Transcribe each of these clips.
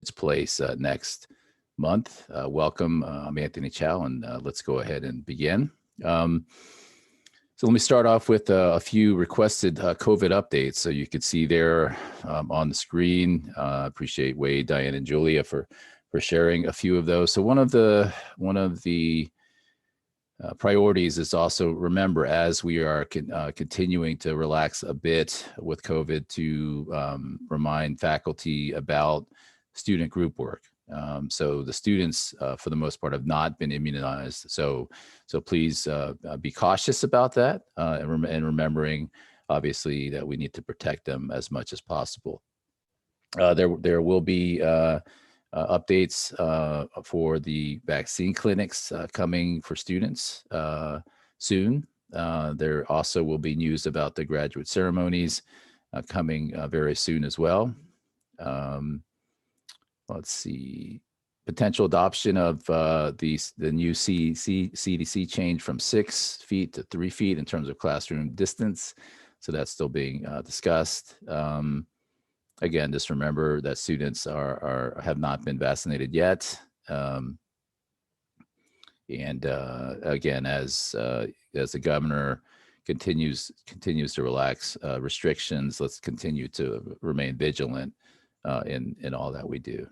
its place next month. Welcome. I'm Anthony Chow, and let's go ahead and begin. So let me start off with a few requested COVID updates. So you can see there on the screen. Appreciate Wade, Diane, and Julia for sharing a few of those. So one of the priorities is also, remember, as we are continuing to relax a bit with COVID, to remind faculty about student group work. So the students, for the most part, have not been immunized. So please be cautious about that, and remembering, obviously, that we need to protect them as much as possible. There will be updates for the vaccine clinics coming for students soon. There also will be news about the graduate ceremonies coming very soon as well. Let's see, potential adoption of the new CDC change from 6 feet to 3 feet in terms of classroom distance. So that's still being discussed. Again, just remember that students have not been vaccinated yet. And again, as the governor continues to relax restrictions, let's continue to remain vigilant in all that we do.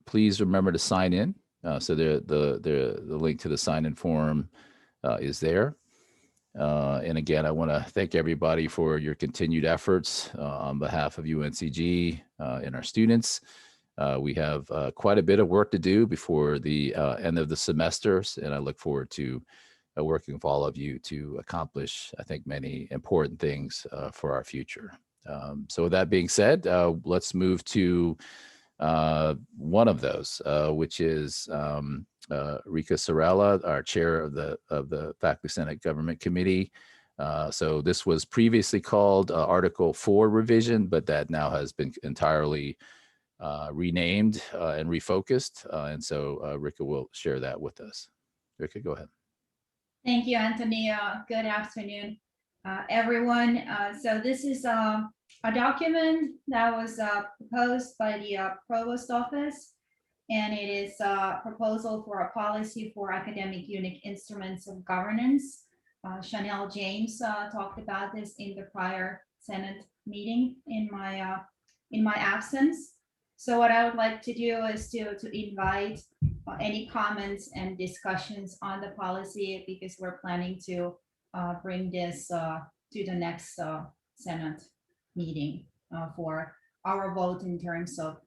Please remember to sign in. So the link to the sign-in form is there. And again, I want to thank everybody for your continued efforts on behalf of UNCG and our students. We have quite a bit of work to do before the end of the semesters, and I look forward to working with all of you to accomplish, I think, many important things for our future. So with that being said, let's move to one of those, which is Rika Sorella, our chair of the Faculty Senate Government Committee. So this was previously called Article 4 revision, but that now has been entirely renamed and refocused. And so Rika will share that with us. Rika, go ahead. Thank you, Anthony. Good afternoon, everyone. So this is a document that was proposed by the Provost Office, and it is a proposal for a policy for academic unit instruments of governance. Chanel James talked about this in the prior Senate meeting in my absence. So what I would like to do is to invite any comments and discussions on the policy, because we're planning to bring this to the next Senate meeting for our vote in terms of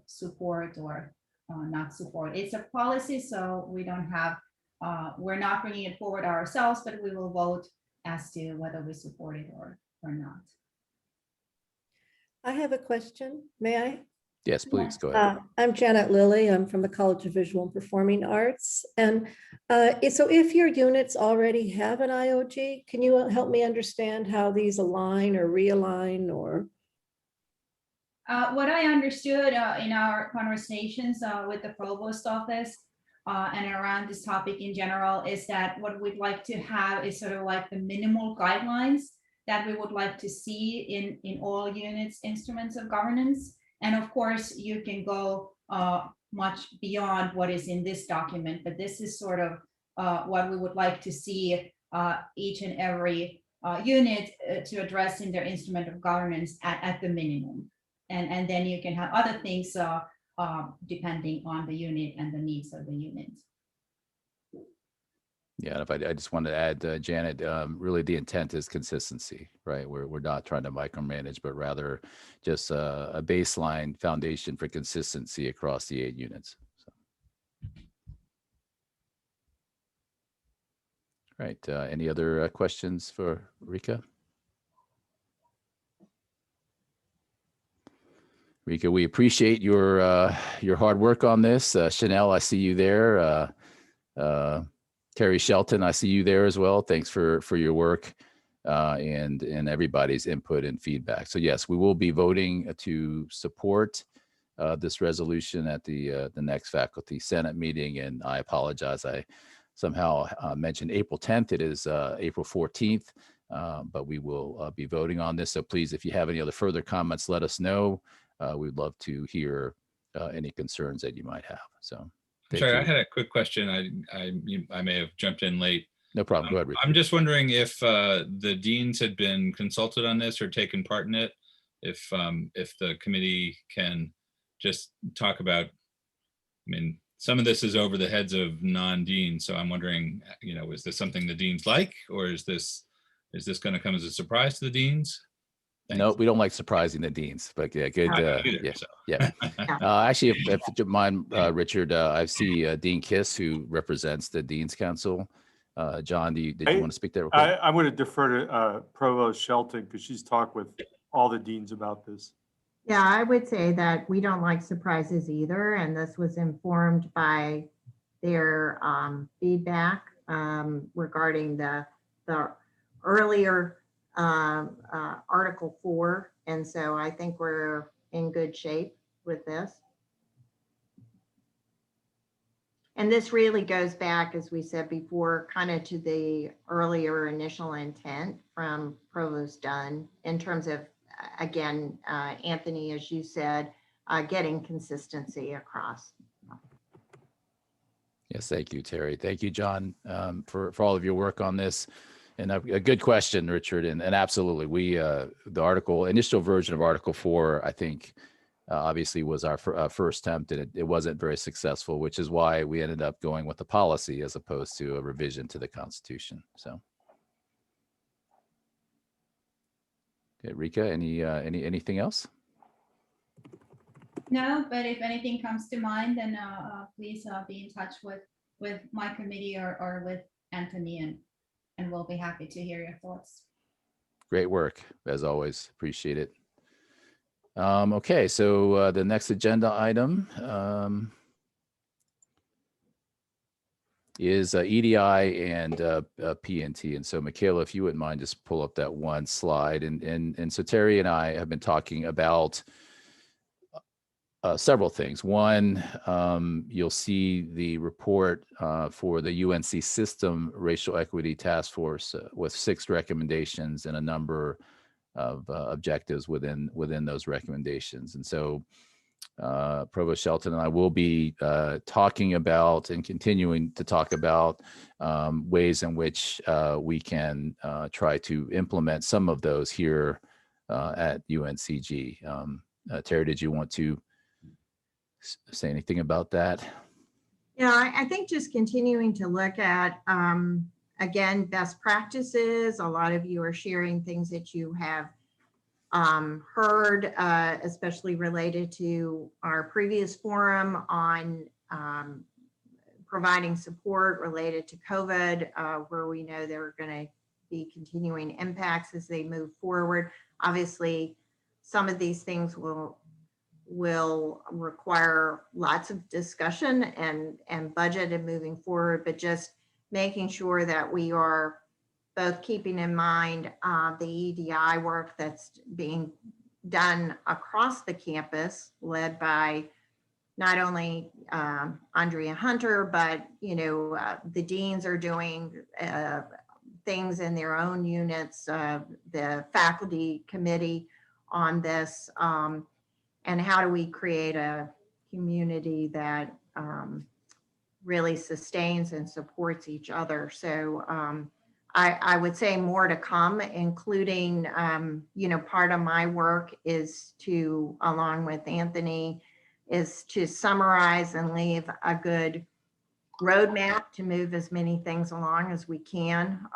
support or not support. It's a policy, so we don't have, we're not bringing it forward ourselves, but we will vote as to whether we support it or not. I have a question. May I? Yes, please, go ahead. I'm Janet Lilly. I'm from the College of Visual and Performing Arts. And so if your units already have an IOG, can you help me understand how these align or realign or? What I understood in our conversations with the Provost Office and around this topic in general is that what we'd like to have is sort of like the minimal guidelines that we would like to see in all units, instruments of governance. And of course, you can go much beyond what is in this document, but this is sort of what we would like to see each and every unit to address in their instrument of governance at the minimum. And then you can have other things depending on the unit and the needs of the unit. Yeah, if I just wanted to add, Janet, really the intent is consistency, right? We're not trying to micromanage, but rather just a baseline foundation for consistency across the 8 units. So. Right, any other questions for Rika? Rika, we appreciate your hard work on this. Chanel, I see you there. Terry Shelton, I see you there as well. Thanks for your work and everybody's input and feedback. So yes, we will be voting to support this resolution at the next Faculty Senate meeting. And I apologize, I somehow mentioned April 10th. It is April 14th. but we will be voting on this. So please, if you have any other further comments, let us know. We'd love to hear any concerns that you might have. So thank Sorry, you. I had a quick question. I may have jumped in late. No problem. Go ahead, Richard. I'm just wondering if the deans had been consulted on this or taken part in it. If the committee can just talk about, I mean, some of this is over the heads of non-deans, so I'm wondering, you know, is this something the deans like, or is this going to come as a surprise to the deans? Thanks. No, we don't like surprising the deans, but yeah, good. I don't either, Yeah, so. yeah. Actually, if you don't mind, Richard, I see Dean Kiss, who represents the Dean's Council. John, did you want to speak there? Real quick? I'm going to defer to Provost Shelton because she's talked with all the deans about this. Yeah, I would say that we don't like surprises either, and this was informed by their feedback regarding the earlier Article 4, and so I think we're in good shape with this. And this really goes back, as we said before, kind of to the earlier initial intent from Provost Dunn in terms of, again, Anthony, as you said, getting consistency across. Yes, thank you, Terry. Thank you, John, for all of your work on this. And a good question, Richard. And absolutely, we the initial version of Article 4, I think, obviously was our first attempt, and it wasn't very successful, which is why we ended up going with the policy as opposed to a revision to the Constitution. So, okay, Rika, anything else? No, but if anything comes to mind, then please be in touch with my committee or with Anthony, and we'll be happy to hear your thoughts. Great work, as always. Appreciate it. Okay, so the next agenda item is EDI and PNT. And so, Michaela, if you wouldn't mind, just pull up that one slide. And so Terry and I have been talking about several things. One, you'll see the report for the UNC System Racial Equity Task Force with 6 recommendations and a number of objectives within those recommendations. And so Provost Shelton and I will be talking about and continuing to talk about ways in which we can try to implement some of those here at UNCG. Terry, did you want to say anything about that? Yeah, I think just continuing to look at, again, best practices. A lot of you are sharing things that you have heard, especially related to our previous forum on providing support related to COVID, where we know there are going to be continuing impacts as they move forward. Obviously, some of these things will require lots of discussion and budget and moving forward, but just making sure that we are both keeping in mind the EDI work that's being done across the campus, led by not only Andrea Hunter, but the deans are doing things in their own units, the faculty committee on this, and how do we create a community that really sustains and supports each other. So I would say more to come, including, part of my work is to, along with Anthony, is to summarize and leave a good roadmap to move as many things along as we can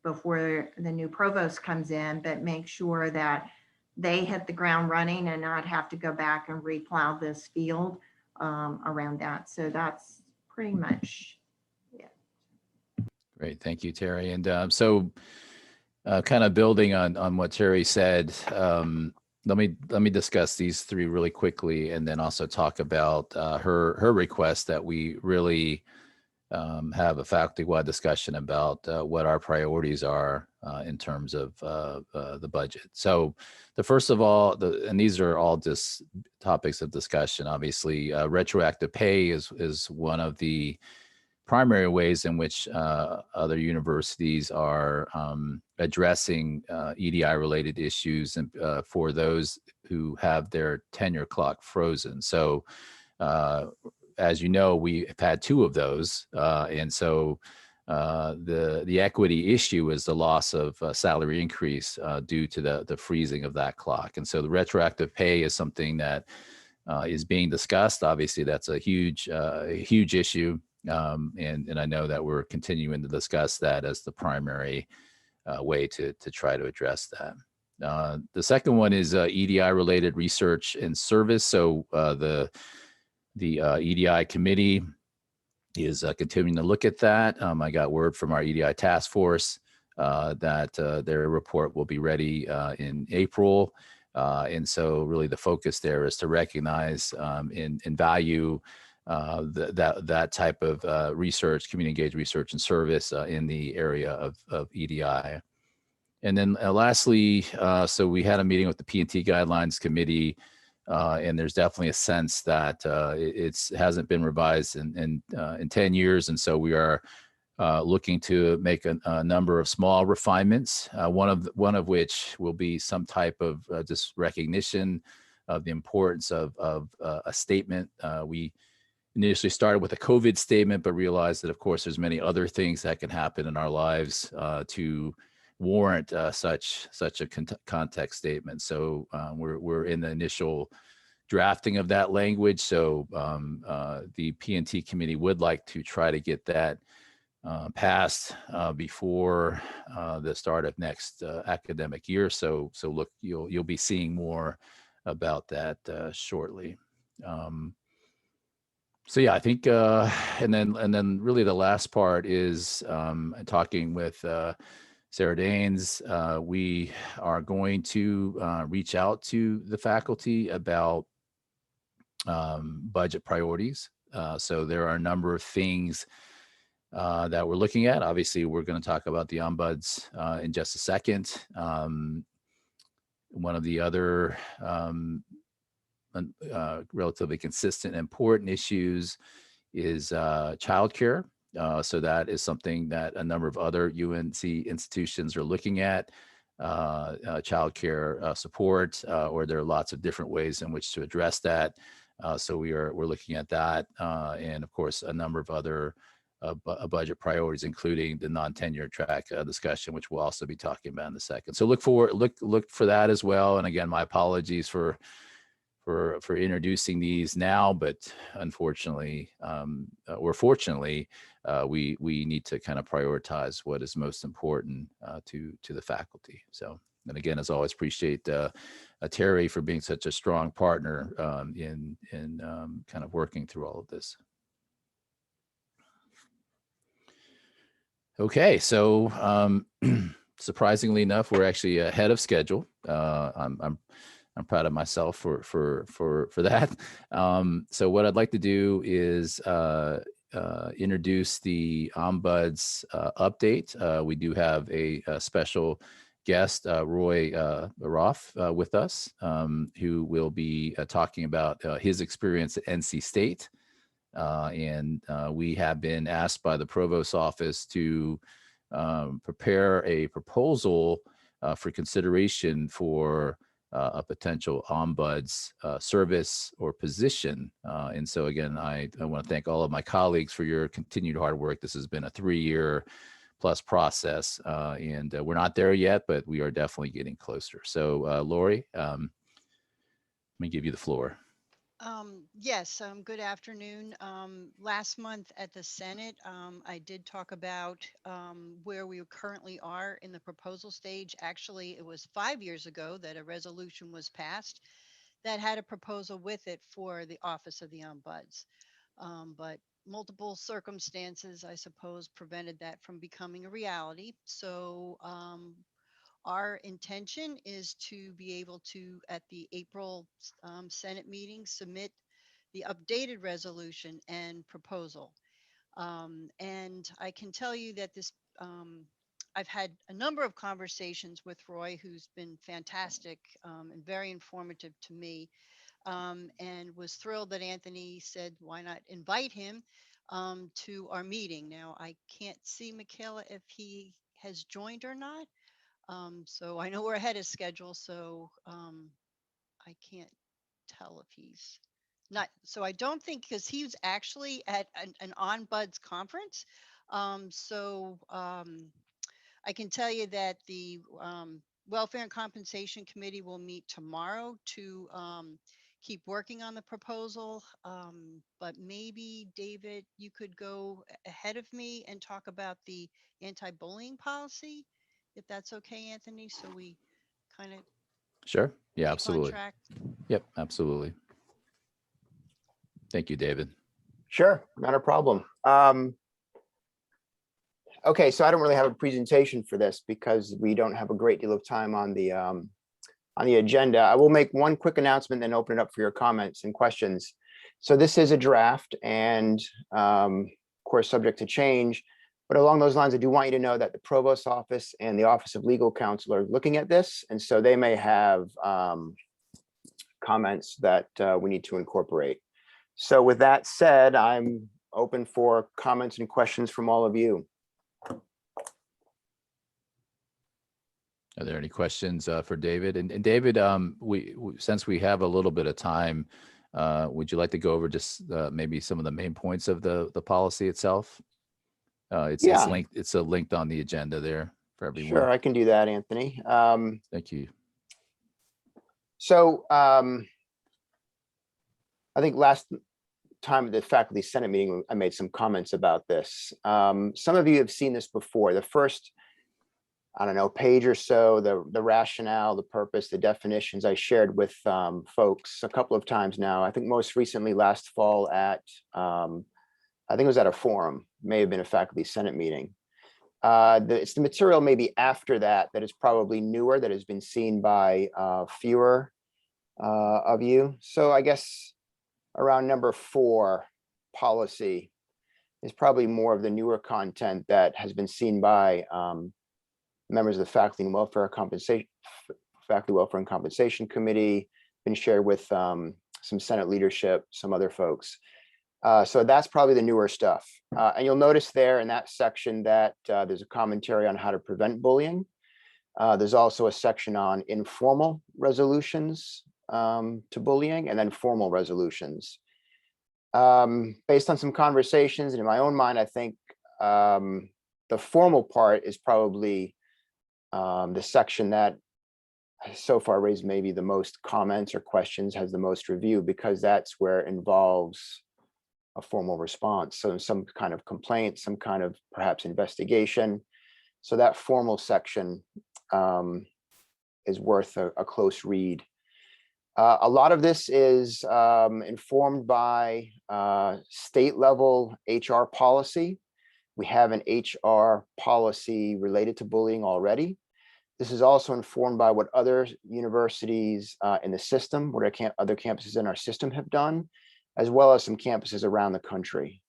before the new provost comes in, but make sure that they hit the ground running and not have to go back and replow this field around that. So that's pretty much it. Great, thank you, Terry. And so kind of building on what Terry said, let me discuss these 3 really quickly, and then also talk about her request that we really have a faculty-wide discussion about what our priorities are in terms of the budget. So the first of all, and these are all just topics of discussion, obviously, retroactive pay is one of the primary ways in which other universities are addressing EDI-related issues and for those who have their tenure clock frozen. So, as you know, we have had 2 of those, and so the equity issue is the loss of salary increase due to the freezing of that clock. And so the retroactive pay is something that is being discussed. Obviously, that's a huge issue. And I know that we're continuing to discuss that as the primary way to try to address that. The second one is EDI related research and service. So the EDI committee is continuing to look at that. I got word from our EDI task force that their report will be ready in April. And so really the focus there is to recognize and value that type of research, community engaged research and service in the area of EDI. And then lastly, so we had a meeting with the P&T Guidelines Committee, and there's definitely a sense that it hasn't been revised in 10 years. And so we are looking to make a number of small refinements, one of which will be some type of just recognition of the importance of a statement. We initially started with a COVID statement, but realized that, of course, there's many other things that can happen in our lives to warrant such a context statement. So we're in the initial drafting of that language. So the P&T committee would like to try to get that passed before the start of next academic year. So look, you'll be seeing more about that shortly. So yeah, I think, and then really the last part is talking with Sarah Daines. We are going to reach out to the faculty about budget priorities. So there are a number of things that we're looking at. Obviously, we're going to talk about the Ombuds in just a second. One of the other relatively consistent important issues is childcare. So that is something that a number of other UNC institutions are looking at, childcare support, or there are lots of different ways in which to address that. So we're looking at that, and of course a number of other budget priorities, including the non-tenure track discussion, which we'll also be talking about in a second. So look for that as well. And again, my apologies for introducing these now, but unfortunately, or fortunately, we need to kind of prioritize what is most important to the faculty. So, and again, as always, appreciate Terry for being such a strong partner in kind of working through all of this. Okay, so surprisingly enough, we're actually ahead of schedule. I'm proud of myself for that. So what I'd like to do is introduce the Ombuds update. We do have a special guest, Roy Bairoff, with us, who will be talking about his experience at NC State. And we have been asked by the Provost's office to prepare a proposal for consideration for a potential Ombuds service or position. And so again, I want to thank all of my colleagues for your continued hard work. This has been a 3-year plus process, and we're not there yet, but we are definitely getting closer. So Lori, let me give you the floor. Yes, good afternoon. Last month at the Senate, I did talk about where we currently are in the proposal stage. Actually, it was 5 years ago that a resolution was passed that had a proposal with it for the Office of the Ombuds. But multiple circumstances, I suppose, prevented that from becoming a reality. So our intention is to be able to, at the April Senate meeting, submit the updated resolution and proposal. And I can tell you that I've had a number of conversations with Roy, who's been fantastic and very informative to me, and was thrilled that Anthony said, why not invite him? to our meeting. Now, I can't see Michaela if he has joined or not. So I know we're ahead of schedule, so I can't tell if he's not. So I don't think, because he was actually at an Ombuds conference. I can tell you that the Welfare and Compensation Committee will meet tomorrow to keep working on the proposal. But maybe, David, you could go ahead of me and talk about the anti-bullying policy, if that's okay, Anthony, so we kind of Sure. Yeah, keep on absolutely. track. Yep, absolutely. Thank you, David. Sure, not a problem. Okay, so I don't really have a presentation for this because we don't have a great deal of time on the agenda. I will make one quick announcement, then open it up for your comments and questions. So this is a draft and of course, subject to change. But along those lines, I do want you to know that the Provost's office and the Office of Legal Counsel are looking at this. And so they may have comments that we need to incorporate. So with that said, I'm open for comments and questions from all of you. Are there any questions for David? And David, since we have a little bit of time, would you like to go over just maybe some of the main points of the policy itself? It's linked. It's linked on the agenda there for everyone. Sure, I can do that, Anthony. Thank you. So I think last time at the Faculty Senate meeting, I made some comments about this. Some of you have seen this before. The first, I don't know, page or so, the rationale, the purpose, the definitions I shared with folks a couple of times now. I think most recently last fall at, I think it was at a forum, may have been a Faculty Senate meeting. It's the material maybe after that that is probably newer, that has been seen by fewer of you. So I guess around number 4, policy, is probably more of the newer content that has been seen by members of the Faculty Welfare and Compensation Committee, been shared with some Senate leadership, some other folks. So that's probably the newer stuff. And you'll notice there in that section that there's a commentary on how to prevent bullying. There's also a section on informal resolutions to bullying, and then formal resolutions. Based on some conversations and in my own mind, I think the formal part is probably the section that has so far raised maybe the most comments or questions, has the most review, because that's where it involves a formal response. So some kind of complaint, some kind of perhaps investigation. So that formal section is worth a close read. A lot of this is informed by state level HR policy. We have an HR policy related to bullying already. This is also informed by what other universities in the system, what other campuses in our system have done, as well as some campuses around the country.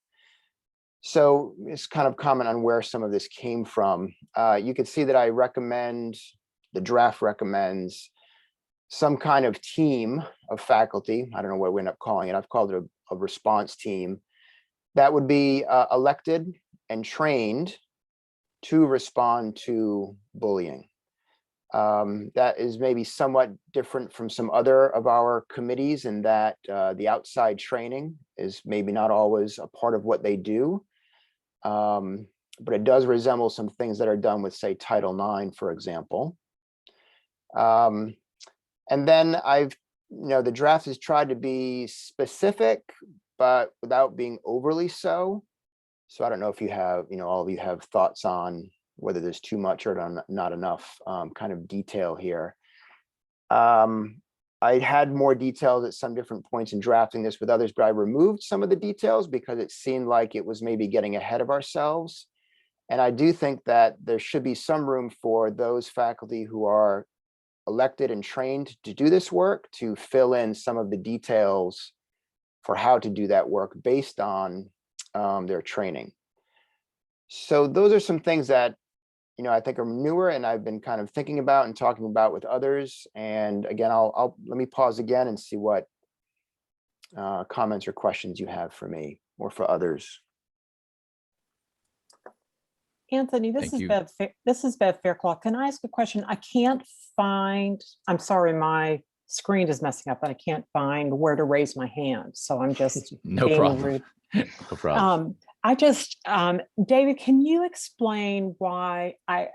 So it's kind of comment on where some of this came from. You can see that I recommend, the draft recommends some kind of team of faculty. I don't know what we end up calling it. I've called it a response team that would be elected and trained to respond to bullying. That is maybe somewhat different from some other of our committees in that the outside training is maybe not always a part of what they do. But it does resemble some things that are done with, say, Title IX, for example. And then the draft has tried to be specific, but without being overly so. So I don't know if you have, all of you have thoughts on whether there's too much or not enough kind of detail here. I had more details at some different points in drafting this with others, but I removed some of the details because it seemed like it was maybe getting ahead of ourselves. And I do think that there should be some room for those faculty who are elected and trained to do this work to fill in some of the details for how to do that work based on their training. So those are some things that I think are newer and I've been kind of thinking about and talking about with others. And again, let me pause again and see what comments or questions you have for me or for others. Anthony, this Thank is you. Bev Fairclough. Can I ask a question? I can't find, I'm sorry, my screen is messing up and I can't find where to raise my hand. So I'm just No being problem. rude. No problem. David, can you explain why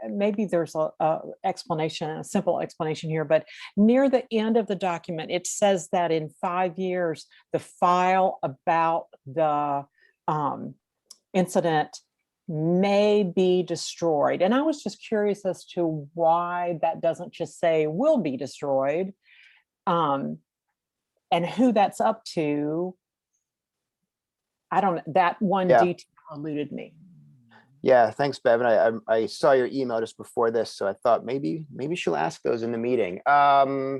maybe there's a explanation, a simple explanation here, but near the end of the document, it says that in 5 years, the file about the incident may be destroyed. And I was just curious as to why that doesn't just say will be destroyed, and who that's up to. I don't, that one Yeah. detail eluded me. Yeah, thanks, Bev. And I saw your email just before this, so I thought maybe she'll ask those in the meeting. I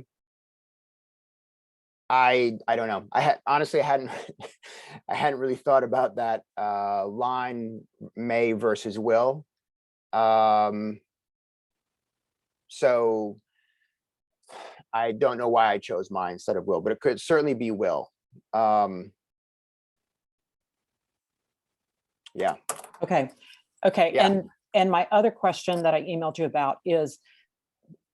don't know. Honestly, I hadn't I hadn't really thought about that line may versus will. So I don't know why I chose mine instead of will, but it could certainly be will. Yeah. Okay. Yeah. And my other question that I emailed you about is,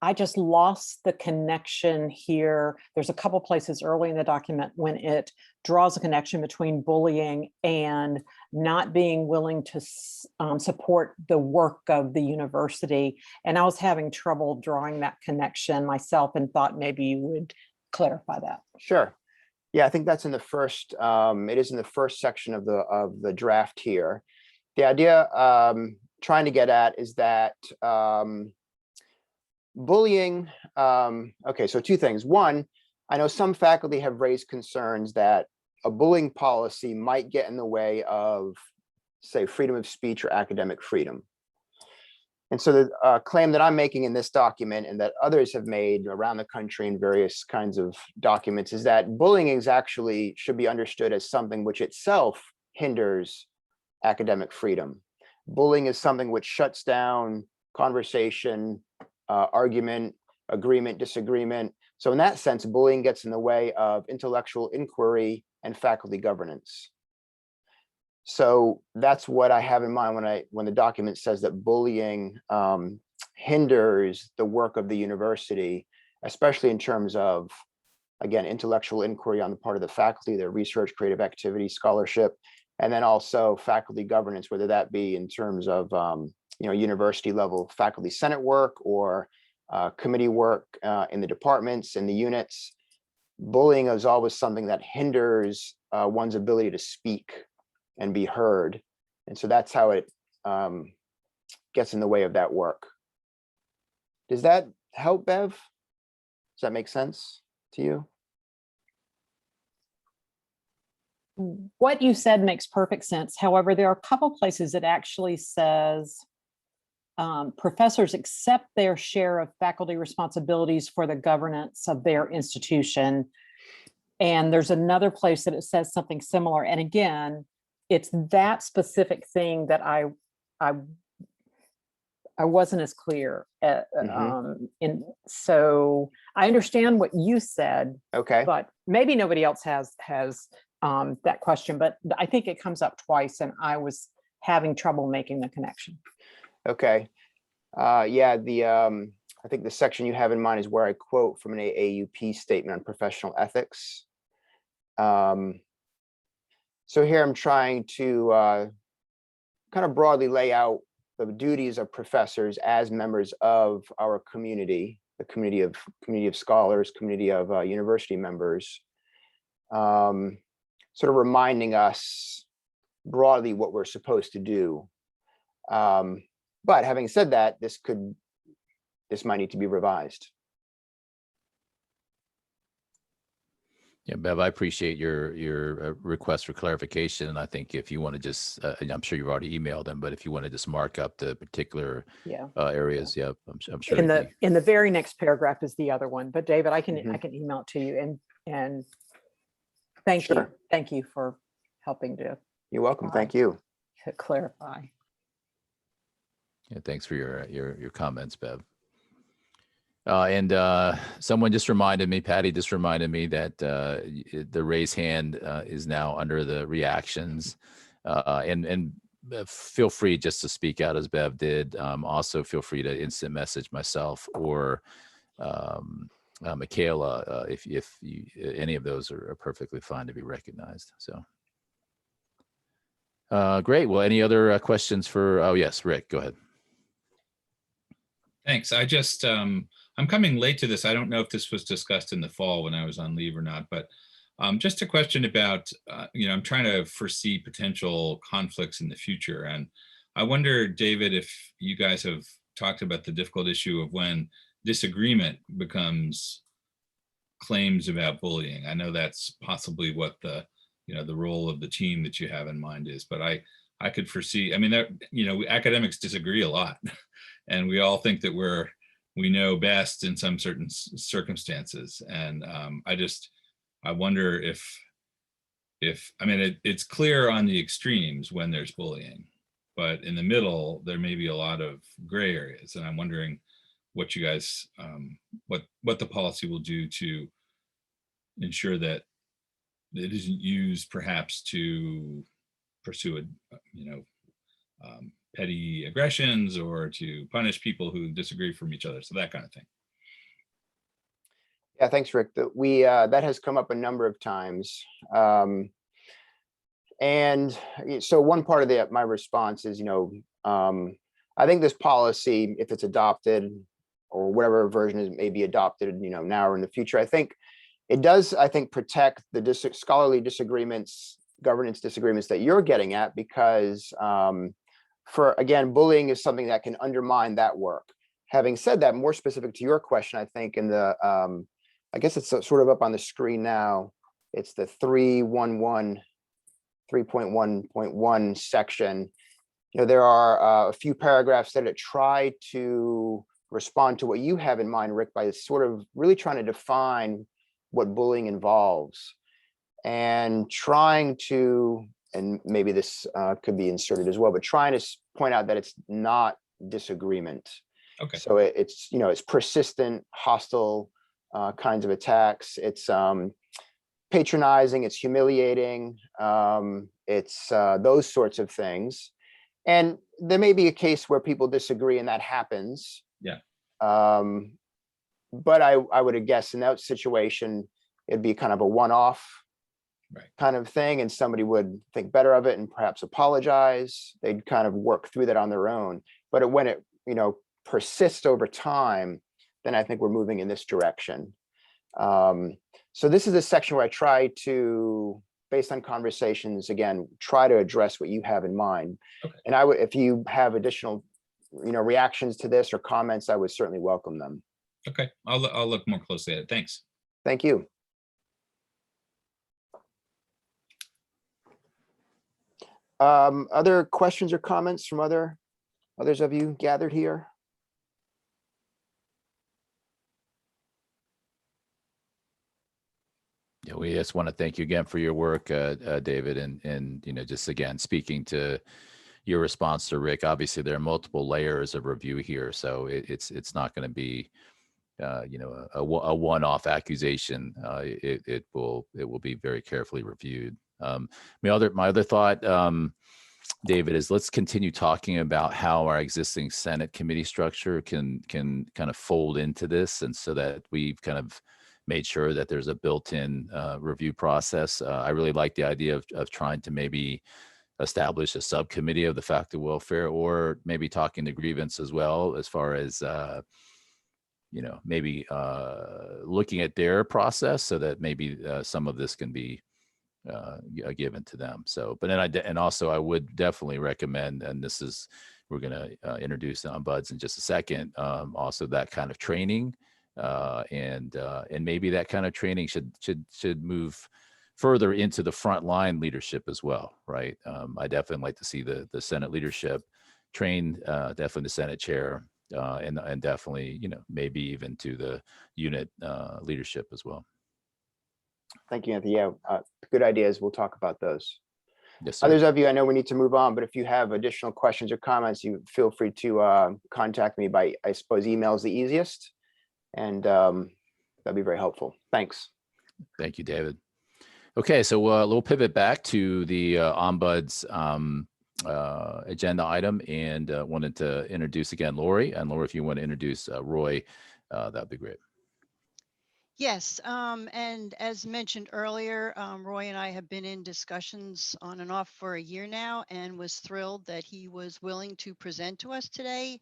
I just lost the connection here. There's a couple places early in the document when it draws a connection between bullying and not being willing to support the work of the university. And I was having trouble drawing that connection myself and thought maybe you would clarify that. Sure. Yeah, I think that's in the first, it is in the first section of the draft here. The idea trying to get at is that bullying, okay, so two things. One, I know some faculty have raised concerns that a bullying policy might get in the way of, say, freedom of speech or academic freedom. And so the claim that I'm making in this document and that others have made around the country in various kinds of documents is that bullying is actually should be understood as something which itself hinders academic freedom. Bullying is something which shuts down conversation, argument, agreement, disagreement. So in that sense, bullying gets in the way of intellectual inquiry and faculty governance. So that's what I have in mind when the document says that bullying hinders the work of the university, especially in terms of, again, intellectual inquiry on the part of the faculty, their research, creative activity, scholarship, and then also faculty governance, whether that be in terms of university level faculty senate work or committee work in the departments and the units. Bullying is always something that hinders one's ability to speak and be heard. And so that's how it gets in the way of that work. Does that help, Bev? Does that make sense to you? What you said makes perfect sense. However, there are a couple places it actually says professors accept their share of faculty responsibilities for the governance of their institution. And there's another place that it says something similar. And again, it's that specific thing that I wasn't as clear at, so I understand what you said. Okay. But maybe nobody else has that question, but I think it comes up twice and I was having trouble making the connection. Okay. Yeah, I think the section you have in mind is where I quote from an AAUP statement on professional ethics. So here I'm trying to kind of broadly lay out the duties of professors as members of our community, the community of scholars, community of university members, sort of reminding us broadly what we're supposed to do. But having said that, this might need to be revised. Yeah, Bev, I appreciate your request for clarification. And I think if you want to just, I'm sure you've already emailed them, but if you want to just mark up the particular areas, yeah, I'm sure. In the very next paragraph is the other one, but David, I can email it to you and thank you. Thank you for helping to. You're welcome. Thank you. To clarify. Yeah, thanks for your comments, Bev. And someone just reminded me, Patty just reminded me that the raise hand is now under the reactions. And feel free just to speak out as Bev did. Also feel free to instant message myself or Michaela, if you, any of those are perfectly fine to be recognized. So great. Well, any other questions for, oh yes, Rick, go ahead. Thanks. I just, I'm coming late to this. I don't know if this was discussed in the fall when I was on leave or not, but just a question about, I'm trying to foresee potential conflicts in the future. And I wonder, David, if you guys have talked about the difficult issue of when disagreement becomes claims about bullying. I know that's possibly what the role of the team that you have in mind is, but I could foresee, I mean, that, academics disagree a lot and we all think that we know best in some certain circumstances. And I wonder if I mean, it's clear on the extremes when there's bullying, but in the middle, there may be a lot of gray areas. And I'm wondering what you guys, what the policy will do to ensure that it isn't used perhaps to pursue petty aggressions or to punish people who disagree from each other. So that kind of thing. Yeah, thanks, Rick. That has come up a number of times. And so one part of my response is, I think this policy, if it's adopted or whatever version is may be adopted, now or in the future, I think it does, protect the scholarly disagreements, governance disagreements that you're getting at, because again, bullying is something that can undermine that work. Having said that, more specific to your question, I think in the, I guess it's sort of up on the screen now, it's the 3.1.1 section. There are a few paragraphs that try to respond to what you have in mind, Rick, by sort of really trying to define what bullying involves and trying to, and maybe this could be inserted as well, but trying to point out that it's not disagreement. Okay. So it's, it's persistent, hostile kinds of attacks. It's patronizing, it's humiliating, it's those sorts of things. And there may be a case where people disagree and that happens. Yeah. But I would guess in that situation, it'd be kind of a one-off kind of thing, and somebody would think better of it and perhaps apologize. They'd kind of work through that on their own. But when it, persists over time, then I think we're moving in this direction. So this is a section where I try to, based on conversations, again, try to address what you have in mind. Okay. And if you have additional, reactions to this or comments, I would certainly welcome them. Okay, I'll look more closely at it. Thanks. Thank you. Other questions or comments from others of you gathered here? Yeah, we just want to thank you again for your work, David, and just again speaking to your response to Rick. Obviously, there are multiple layers of review here, so it's not going to be a one-off accusation. It will be very carefully reviewed. My other thought, David, is let's continue talking about how our existing Senate committee structure can kind of fold into this, and so that we've kind of made sure that there's a built-in review process. I really like the idea of trying to maybe establish a subcommittee of the faculty welfare, or maybe talking to grievance as well, as far as maybe looking at their process, so that maybe some of this can be given to them. So, but then also I would definitely recommend, and this is, we're going to introduce Ombuds in just a second, also that kind of training, and maybe that kind of training should move further into the frontline leadership as well, right? I definitely like to see the Senate leadership trained, definitely the Senate chair, and definitely, maybe even to the unit leadership as well. Thank you, Anthony. Yeah, good ideas. We'll talk about those. Yes, sir. Others of you, I know we need to move on, but if you have additional questions or comments, you feel free to contact me by, I suppose, email is the easiest, and that'd be very helpful. Thanks. Thank you, David. Okay, so we'll pivot back to the Ombuds agenda item, and wanted to introduce again Lori. And Lori, if you want to introduce Roy, that'd be great. Yes, and as mentioned earlier, Roy and I have been in discussions on and off for a year now, and was thrilled that he was willing to present to us today.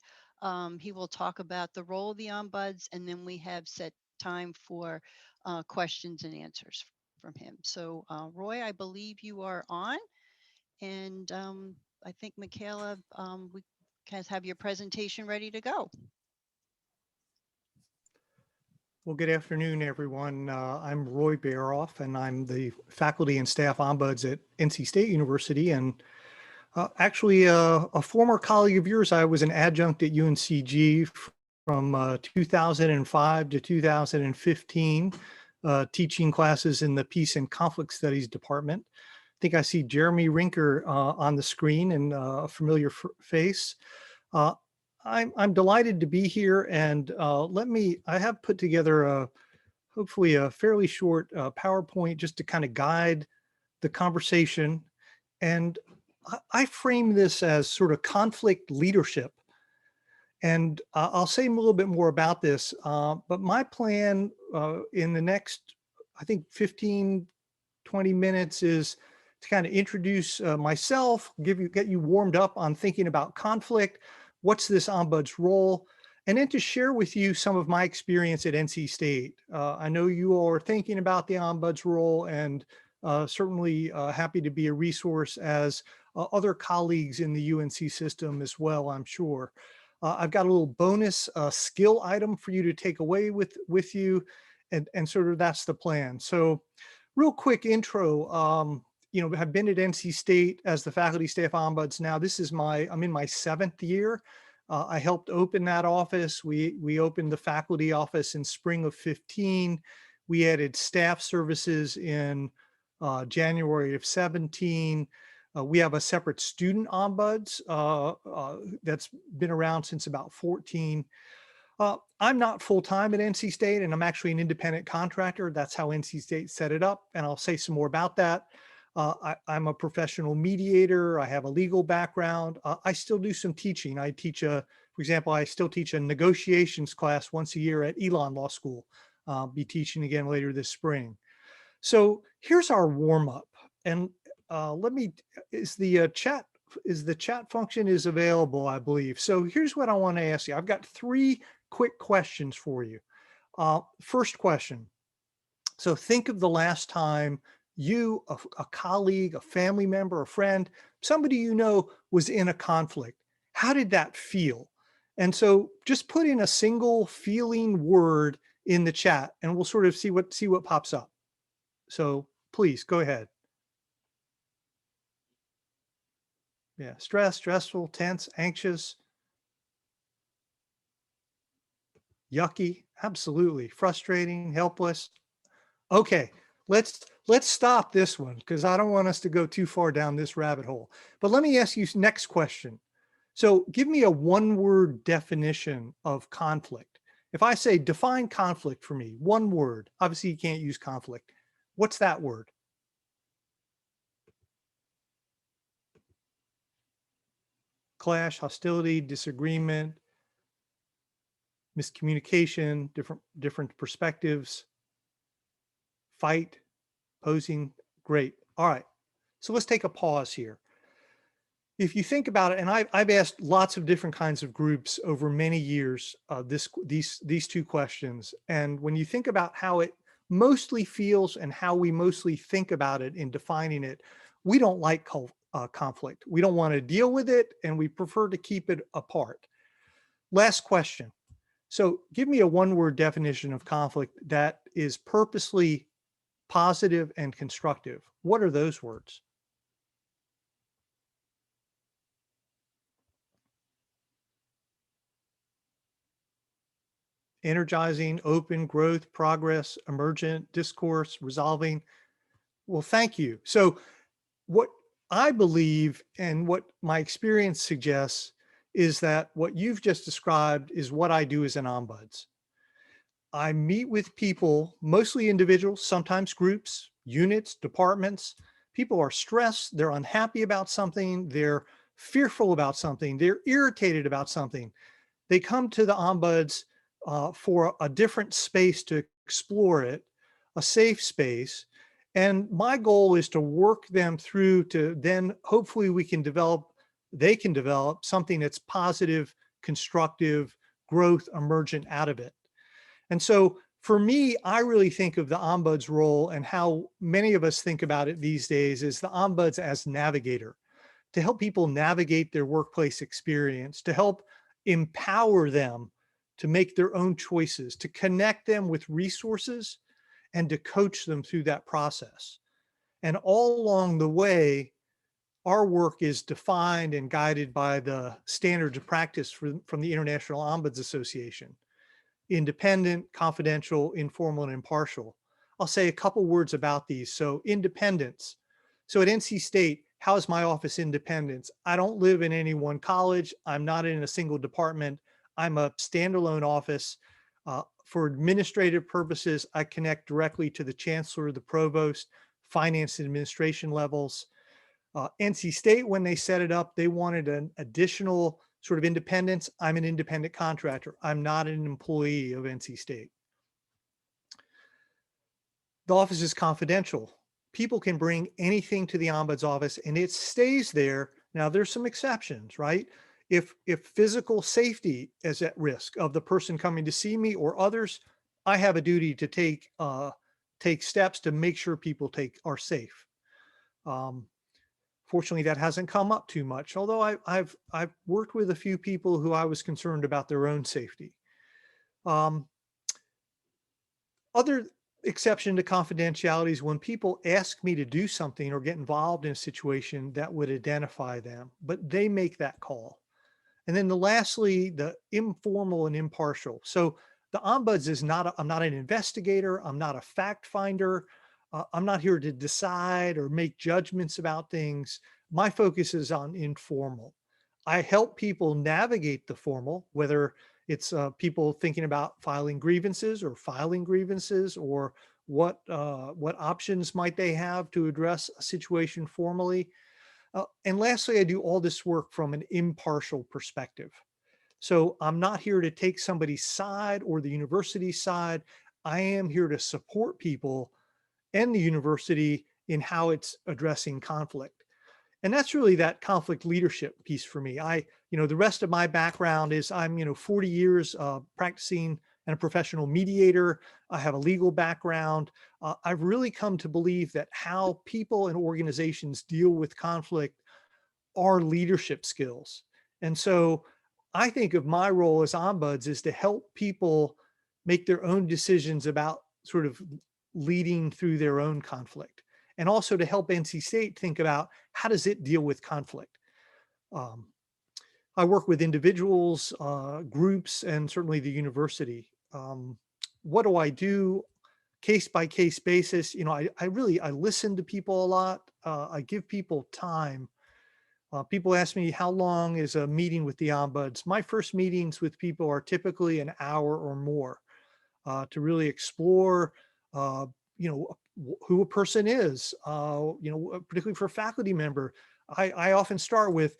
He will talk about the role of the ombuds, and then we have set time for questions and answers from him. So Roy, I believe you are on, and I think Michaela, we guys have your presentation ready to go. Well, good afternoon, everyone. I'm Roy Bairoff, and I'm the faculty and staff ombuds at NC State University. And actually, a former colleague of yours, I was an adjunct at UNCG from 2005 to 2015, teaching classes in the Peace and Conflict Studies department. I think I see Jeremy Rinker on the screen, and a familiar face. I'm delighted to be here, and I have put together hopefully a fairly short PowerPoint just to kind of guide the conversation. And I frame this as sort of conflict leadership. And I'll say a little bit more about this, but my plan in the next, I think 15, 20 minutes is to kind of introduce myself, get you warmed up on thinking about conflict. What's this ombuds role? And then to share with you some of my experience at NC State. I know you all are thinking about the ombuds role, and certainly happy to be a resource as other colleagues in the UNC system as well, I'm sure. I've got a little bonus skill item for you to take away with you, and sort of that's the plan. So real quick intro, you know, have been at NC State as the faculty staff ombuds now. I'm in my 7th year. I helped open that office. We opened the faculty office in spring of 15. We added staff services in January of 17. We have a separate student ombuds that's been around since about 14. I'm not full-time at NC State, and I'm actually an independent contractor. That's how NC State set it up, and I'll say some more about that. I'm a professional mediator. I have a legal background. I still do some teaching. For example, I still teach a negotiations class once a year at Elon Law School. I'll be teaching again later this spring. So here's our warm-up. And the chat function is available, I believe. So here's what I want to ask you. I've got 3 quick questions for you. First question. So think of the last time you, a colleague, a family member, a friend, somebody you know was in a conflict. How did that feel? And so just put in a single feeling word in the chat, and we'll sort of see what pops up. So please go ahead. Yeah, stress, stressful, tense, anxious, yucky, absolutely, frustrating, helpless. Okay. Let's stop this one, because I don't want us to go too far down this rabbit hole. But let me ask you next question. So give me a 1-word definition of conflict. If I say define conflict for me, 1 word, obviously you can't use conflict. What's that word? Clash, hostility, disagreement, miscommunication, different perspectives. Fight, opposing, great. All right, so let's take a pause here. If you think about it, and I've asked lots of different kinds of groups over many years these 2 questions, and when you think about how it mostly feels and how we mostly think about it in defining it, we don't like conflict. We don't want to deal with it, and we prefer to keep it apart. Last question. So give me a 1-word definition of conflict that is purposely positive and constructive. What are those words? Energizing, open, growth, progress, emergent, discourse, resolving. Well, thank you. So what I believe and what my experience suggests is that what you've just described is what I do as an ombuds. I meet with people, mostly individuals, sometimes groups, units, departments. People are stressed, they're unhappy about something, they're fearful about something, they're irritated about something, they come to the ombuds for a different space to explore it, a safe space. And my goal is to work them through to then hopefully they can develop something that's positive, constructive, growth emergent out of it. And so for me, I really think of the ombuds role, and how many of us think about it these days, is the ombuds as navigator, to help people navigate their workplace experience, to help empower them to make their own choices, to connect them with resources, and to coach them through that process. And all along the way, our work is defined and guided by the standards of practice from the International Ombuds Association: independent, confidential, informal, and impartial. I'll say a couple words about these. So independence. So at NC State, how is my office independence? I don't live in any one college. I'm not in a single department. I'm a standalone office. For administrative purposes, I connect directly to the chancellor, the provost, finance and administration levels. NC State, when they set it up, they wanted an additional sort of independence. I'm an independent contractor. I'm not an employee of NC State. The office is confidential. People can bring anything to the ombuds office and it stays there. Now there's some exceptions, right? If physical safety is at risk of the person coming to see me or others, I have a duty to take steps to make sure people are safe. Fortunately, that hasn't come up too much, although I've worked with a few people who I was concerned about their own safety. Other exception to confidentiality is when people ask me to do something or get involved in a situation that would identify them, but they make that call. And then lastly, the informal and impartial. So the ombuds is I'm not an investigator. I'm not a fact finder. I'm not here to decide or make judgments about things. My focus is on informal. I help people navigate the formal, whether it's people thinking about filing grievances or what options might they have to address a situation formally. And lastly, I do all this work from an impartial perspective. So I'm not here to take somebody's side or the university's side. I am here to support people and the university in how it's addressing conflict. And that's really that conflict leadership piece for me. The rest of my background is I'm 40 years practicing and a professional mediator. I have a legal background. I've really come to believe that how people and organizations deal with conflict are leadership skills. And so I think of my role as ombuds is to help people make their own decisions about sort of leading through their own conflict, and also to help NC State think about how does it deal with conflict. I work with individuals, groups, and certainly the university. What do I do? Case by case basis. I listen to people a lot. I give people time. People ask me, how long is a meeting with the ombuds? My first meetings with people are typically an hour or more to really explore, who a person is, particularly for a faculty member. I often start with,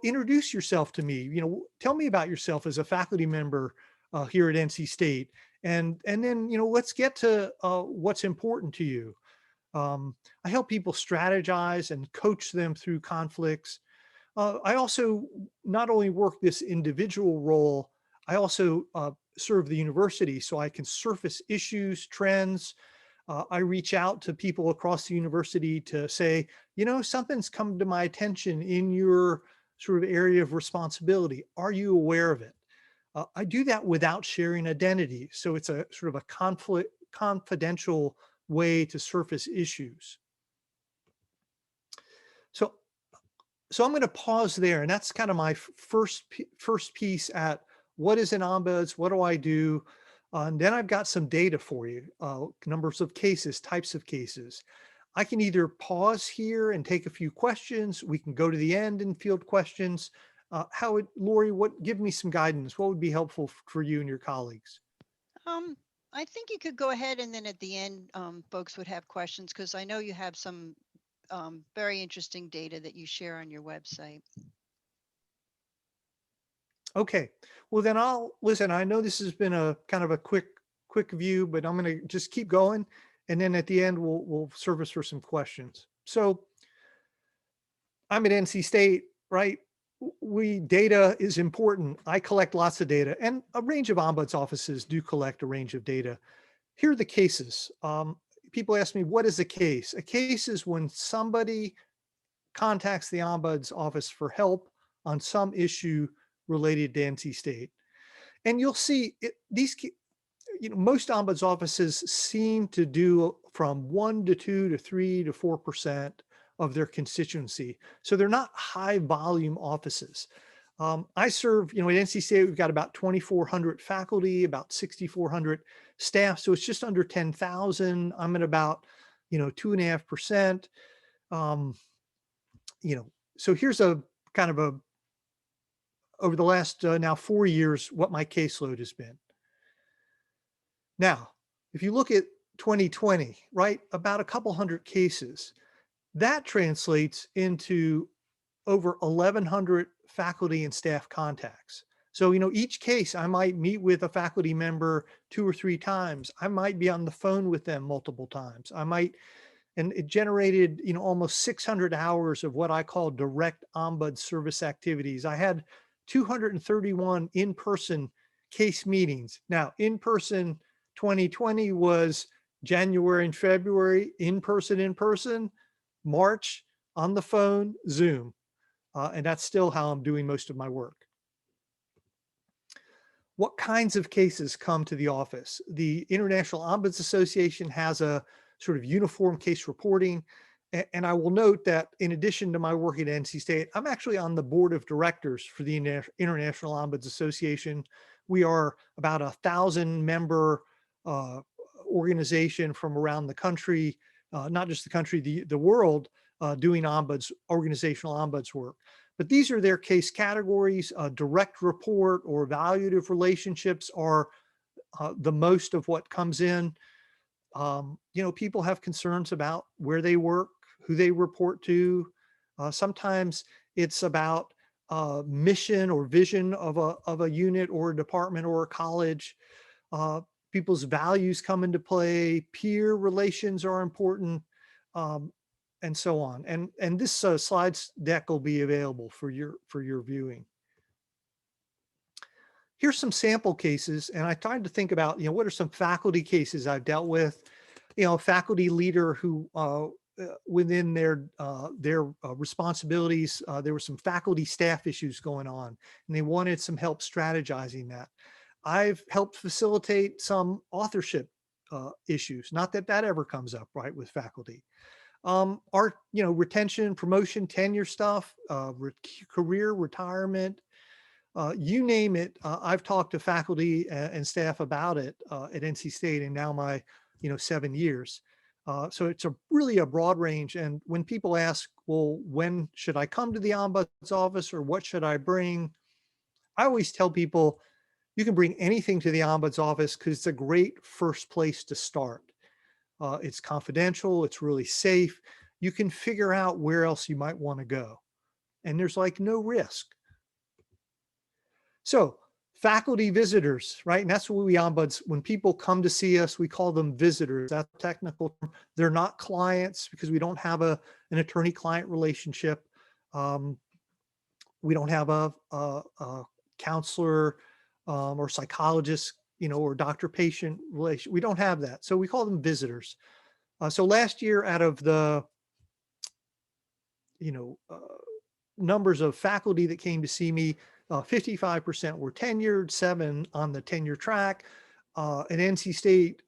introduce yourself to me, tell me about yourself as a faculty member here at NC State. And then, let's get to what's important to you. I help people strategize and coach them through conflicts. I also not only work this individual role, I also serve the university, so I can surface issues, trends. I reach out to people across the university to say, something's come to my attention in your sort of area of responsibility. Are you aware of it? I do that without sharing identity. So it's a sort of a confidential way to surface issues. So I'm going to pause there, and that's kind of my first piece at what is an ombuds, what do I do? And then I've got some data for you, numbers of cases, types of cases. I can either pause here and take a few questions. We can go to the end and field questions. Lori, give me some guidance. What would be helpful for you and your colleagues? I think you could go ahead, and then at the end, folks would have questions, because I know you have some very interesting data that you share on your website. Okay, well then I'll listen. I know this has been a kind of a quick view, but I'm going to just keep going, and then at the end we'll service for some questions. So I'm at NC State, right? Data is important. I collect lots of data, and a range of ombuds offices do collect a range of data. Here are the cases. People ask me, what is a case? A case is when somebody contacts the ombuds office for help on some issue related to NC State. And you'll see most ombuds offices seem to do from 1 to 2 to 3 to 4% of their constituency. So they're not high volume offices. I serve, at NC State, we've got about 2,400 faculty, about 6,400 staff. So it's just under 10,000. I'm at about, 2.5%. So here's a kind of over the last now 4 years, what my caseload has been. Now, if you look at 2020, right, about a couple hundred cases, that translates into over 1,100 faculty and staff contacts. So, each case I might meet with a faculty member 2 or 3 times. I might be on the phone with them multiple times. And it generated, almost 600 hours of what I call direct ombud service activities. I had 231 in-person case meetings. Now, in-person 2020 was January and February, in-person, March, on the phone, Zoom. And that's still how I'm doing most of my work. What kinds of cases come to the office? The International Ombuds Association has a sort of uniform case reporting. And I will note that in addition to my work at NC State, I'm actually on the board of directors for the International Ombuds Association. We are about 1,000 member organization from around the country, not just the country, the world, doing organizational ombuds work. But these are their case categories. Direct report or evaluative relationships are the most of what comes in. People have concerns about where they work, who they report to. Sometimes it's about mission or vision of a unit or a department or a college. People's values come into play. Peer relations are important, and so on. And this slides deck will be available for your viewing. Here's some sample cases, and I tried to think about, what are some faculty cases I've dealt with. A faculty leader who, within their responsibilities, there were some faculty staff issues going on, and they wanted some help strategizing that. I've helped facilitate some authorship issues. Not that ever comes up, right, with faculty. Our, retention, promotion, tenure stuff, career, retirement. You name it, I've talked to faculty and staff about it at NC State, and now my 7 years. So it's really a broad range. And when people ask, well, when should I come to the Ombuds office or what should I bring? I always tell people you can bring anything to the Ombuds office because it's a great first place to start. It's confidential, it's really safe. You can figure out where else you might want to go. And there's like no risk. So faculty visitors, right? And that's what we ombuds, when people come to see us, we call them visitors. That's a technical term. They're not clients because we don't have an attorney-client relationship. We don't have a counselor or psychologist, or doctor-patient relation. We don't have that. So we call them visitors. So last year, out of the, numbers of faculty that came to see me, 55% were tenured, 7 on the tenure track. At NC State,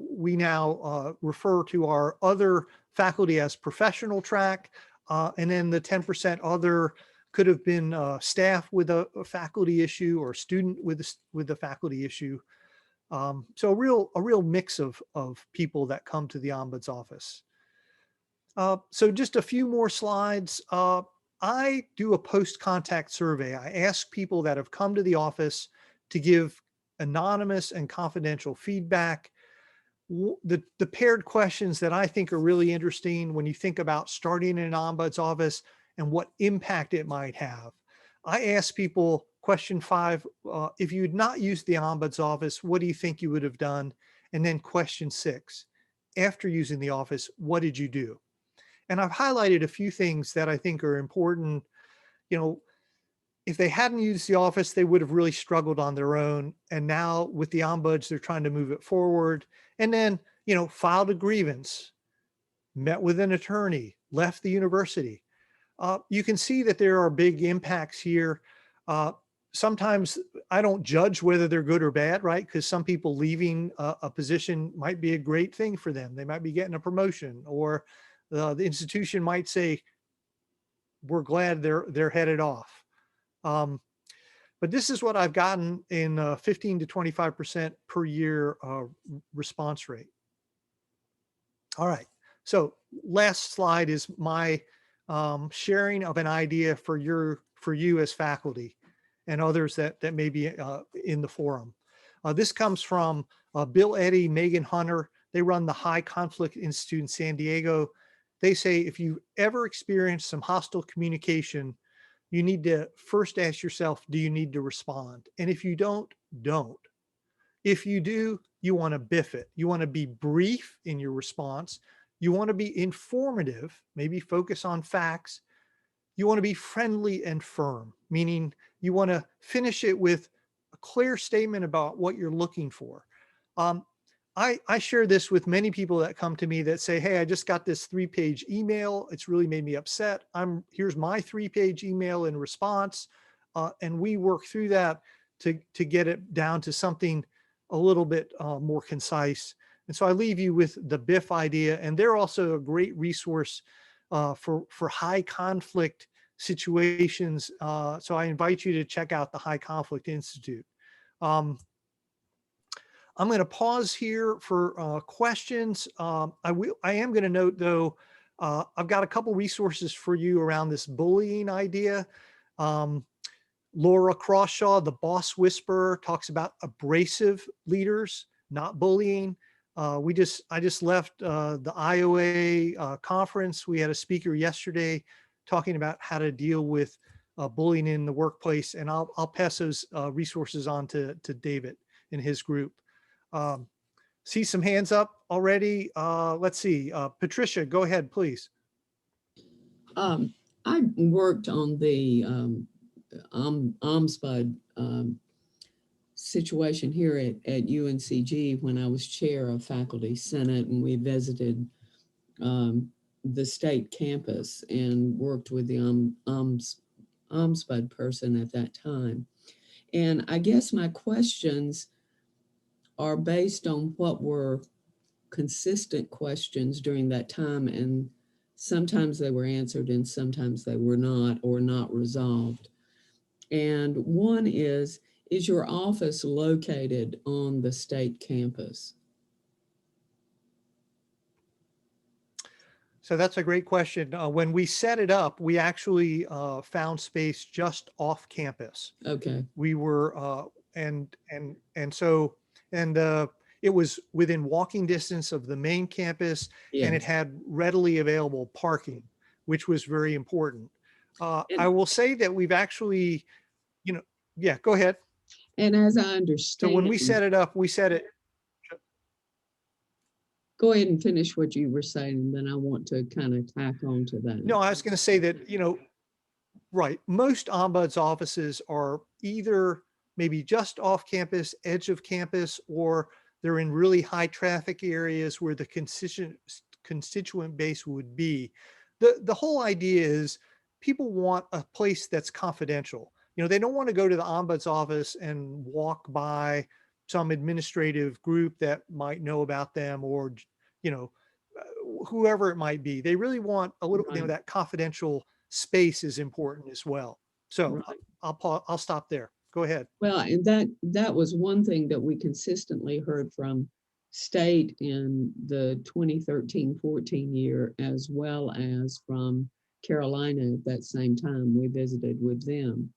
we now refer to our other faculty as professional track. And then the 10% other could have been staff with a faculty issue or student with a faculty issue. So a real mix of people that come to the Ombuds office. So just a few more slides. I do a post-contact survey. I ask people that have come to the office to give anonymous and confidential feedback. The paired questions that I think are really interesting when you think about starting in an Ombuds office and what impact it might have. I ask people Question 5, if you had not used the Ombuds office, what do you think you would have done? And then question 6, after using the office, what did you do? And I've highlighted a few things that I think are important. You know, if they hadn't used the office, they would have really struggled on their own. And now with the Ombuds, they're trying to move it forward. And then, you know, filed a grievance, met with an attorney, left the university. You can see that there are big impacts here. Sometimes I don't judge whether they're good or bad, right? Because some people leaving a position might be a great thing for them. They might be getting a promotion, or the institution might say, we're glad they're headed off. But this is what I've gotten in 15 to 25% per year response rate. All right, so last slide is my sharing of an idea for you as faculty and others that may be in the forum. This comes from Bill Eddy, Megan Hunter. They run the High Conflict Institute in San Diego. They say if you ever experience some hostile communication, you need to first ask yourself, do you need to respond? And if you don't. If you do, you want to biff it. You want to be brief in your response. You want to be informative, maybe focus on facts. You want to be friendly and firm, meaning you want to finish it with a clear statement about what you're looking for. I share this with many people that come to me that say, hey, I just got this 3-page email. It's really made me upset. Here's my 3-page email in response. And we work through that to get it down to something a little bit more concise. And so I leave you with the BIF idea. And they're also a great resource for high conflict situations. So I invite you to check out the High Conflict Institute. I'm going to pause here for questions. I am going to note, though, I've got a couple resources for you around this bullying idea. Laura Crawshaw, the Boss Whisperer, talks about abrasive leaders, not bullying. I just left the IOA conference. We had a speaker yesterday talking about how to deal with bullying in the workplace, and I'll pass those resources on to David and his group. See some hands up already. Let's see. Patricia, go ahead, please. I worked on the Ombuds situation here at UNCG when I was chair of Faculty Senate, and we visited the state campus and worked with the Ombuds person at that time. And I guess my questions are based on what were consistent questions during that time, and sometimes they were answered and sometimes they were not, or not resolved. And one is your office located on the state campus? So that's a great question. When we set it up, we actually found space just off campus. Okay. We were, it was within walking distance of the main campus, Yes. and it had readily available parking, which was very important. I will say that we've actually, yeah, go ahead. And as I understand, So when we set it up, we set it. Go ahead and finish what you were saying, and then I want to kind of tack on to that. No, I was going to say that, right, most Ombuds offices are either maybe just off campus, edge of campus, or they're in really high traffic areas where the constituent base would be. The whole idea is people want a place that's confidential. They don't want to go to the Ombuds office and walk by some administrative group that might know about them, or, whoever it might be. They really want a little, Right. That confidential space is important as well. So Right. I'll stop there. Go ahead. Well, and that was one thing that we consistently heard from state in the 2013-14 year, as well as from Carolina at that same time we visited with them.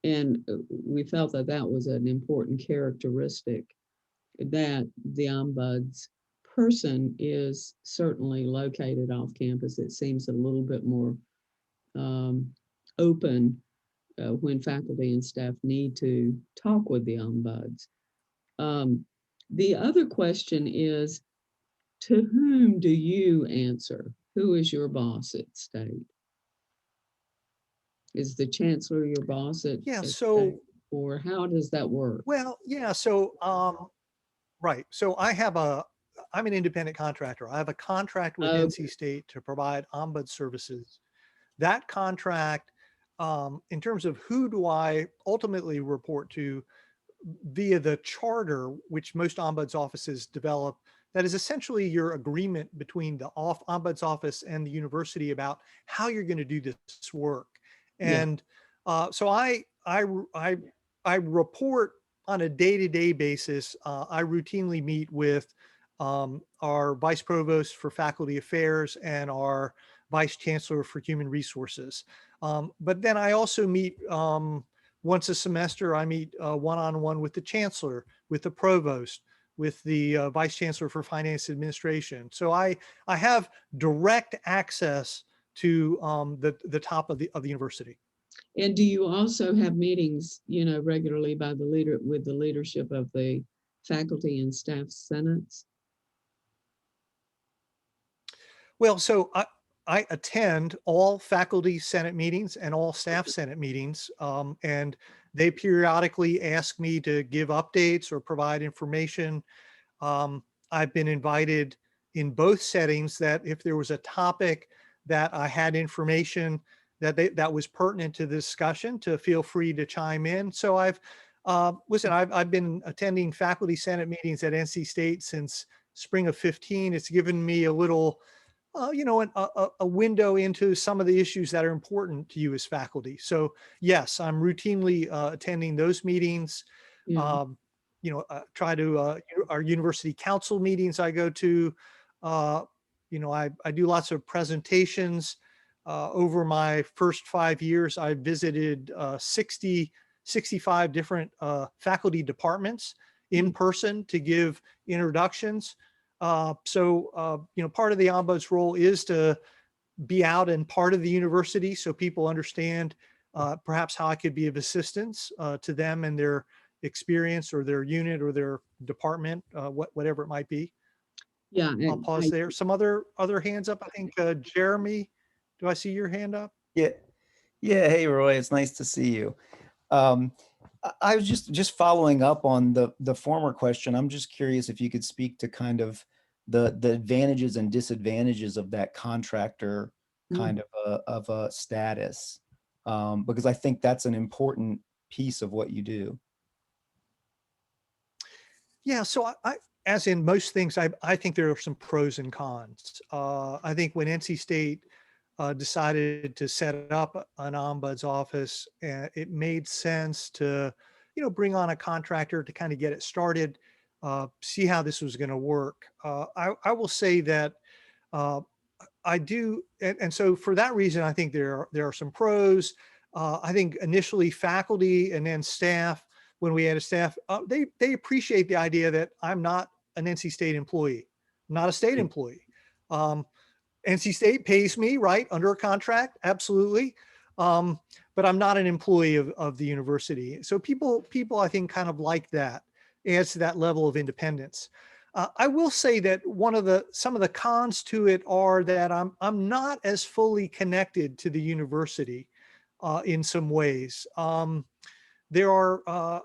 And we felt that that was an important characteristic, that the Ombuds person is certainly located off campus. It seems a little bit more open when faculty and staff need to talk with the ombuds. The other question is, to whom do you answer? Who is your boss at state? Is the chancellor your boss at Yeah, at so, state? Or how does that work? well, yeah, so, right. So I'm an independent contractor. I have a contract with Okay. NC State to provide ombuds services. That contract, in terms of who do I ultimately report to via the charter, which most ombuds offices develop, that is essentially your agreement between the ombuds office and the university about how you're going to do this work. Yeah. And so I report on a day-to-day basis. I routinely meet with our vice provost for faculty affairs and our vice chancellor for human resources. But then I also meet once a semester. I meet one-on-one with the chancellor, with the provost, with the vice chancellor for finance administration. So I have direct access to the top of the university. And do you also have meetings, regularly by with the leadership of the faculty and staff senates? Well, so I attend all faculty senate meetings and all staff senate meetings, and they periodically ask me to give updates or provide information. I've been invited in both settings that if there was a topic that I had information that was pertinent to the discussion, to feel free to chime in. So I've been attending faculty senate meetings at NC State since spring of 15. It's given me a little a window into some of the issues that are important to you as faculty. So yes, I'm routinely attending those meetings. Yeah. Try to our university council meetings I go to. I do lots of presentations. Over my first 5 years, I visited 65 different faculty departments in person to give introductions. Part of the ombuds role is to be out and part of the university so people understand perhaps how I could be of assistance to them and their experience or their unit or their department, whatever it might be. Yeah. I'll pause there. Some other hands up. I think Jeremy, do I see your hand up? Yeah. Yeah. Hey, Roy, it's nice to see you. I was just following up on the former question. I'm just curious if you could speak to kind of the advantages and disadvantages of that contractor kind of a status, because I think that's an important piece of what you do. Yeah, so I as in most things, I think there are some pros and cons. I think when NC State decided to set up an ombuds office, it made sense to, bring on a contractor to kind of get it started, see how this was going to work. I will say that I do, and so for that reason, I think there are some pros. I think initially faculty and then staff, when we had a staff, they appreciate the idea that I'm not an NC State employee, I'm not a state employee. NC State pays me, right, under a contract, absolutely. But I'm not an employee of the university. So people, I think, kind of like that. It adds to that level of independence. I will say that some of the cons to it are that I'm not as fully connected to the university in some ways. There are,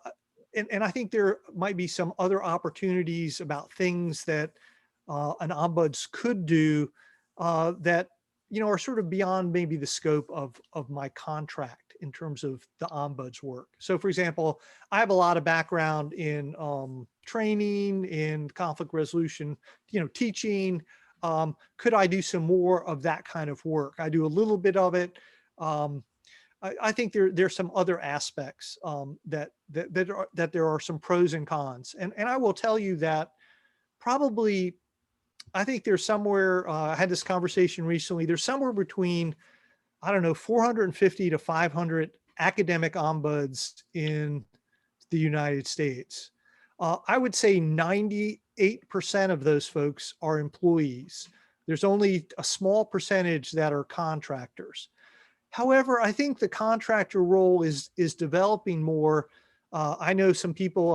and I think there might be some other opportunities about things that an ombuds could do that are sort of beyond maybe the scope of my contract in terms of the ombuds work. So for example, I have a lot of background in training, in conflict resolution, teaching. Could I do some more of that kind of work? I do a little bit of it. I think there's some other aspects that there are some pros and cons. And I will tell you that probably, I think there's somewhere, I had this conversation recently, there's somewhere between, I don't know, 450 to 500 academic ombuds in the United States. I would say 98% of those folks are employees. There's only a small percentage that are contractors. However, I think the contractor role is developing more. I know some people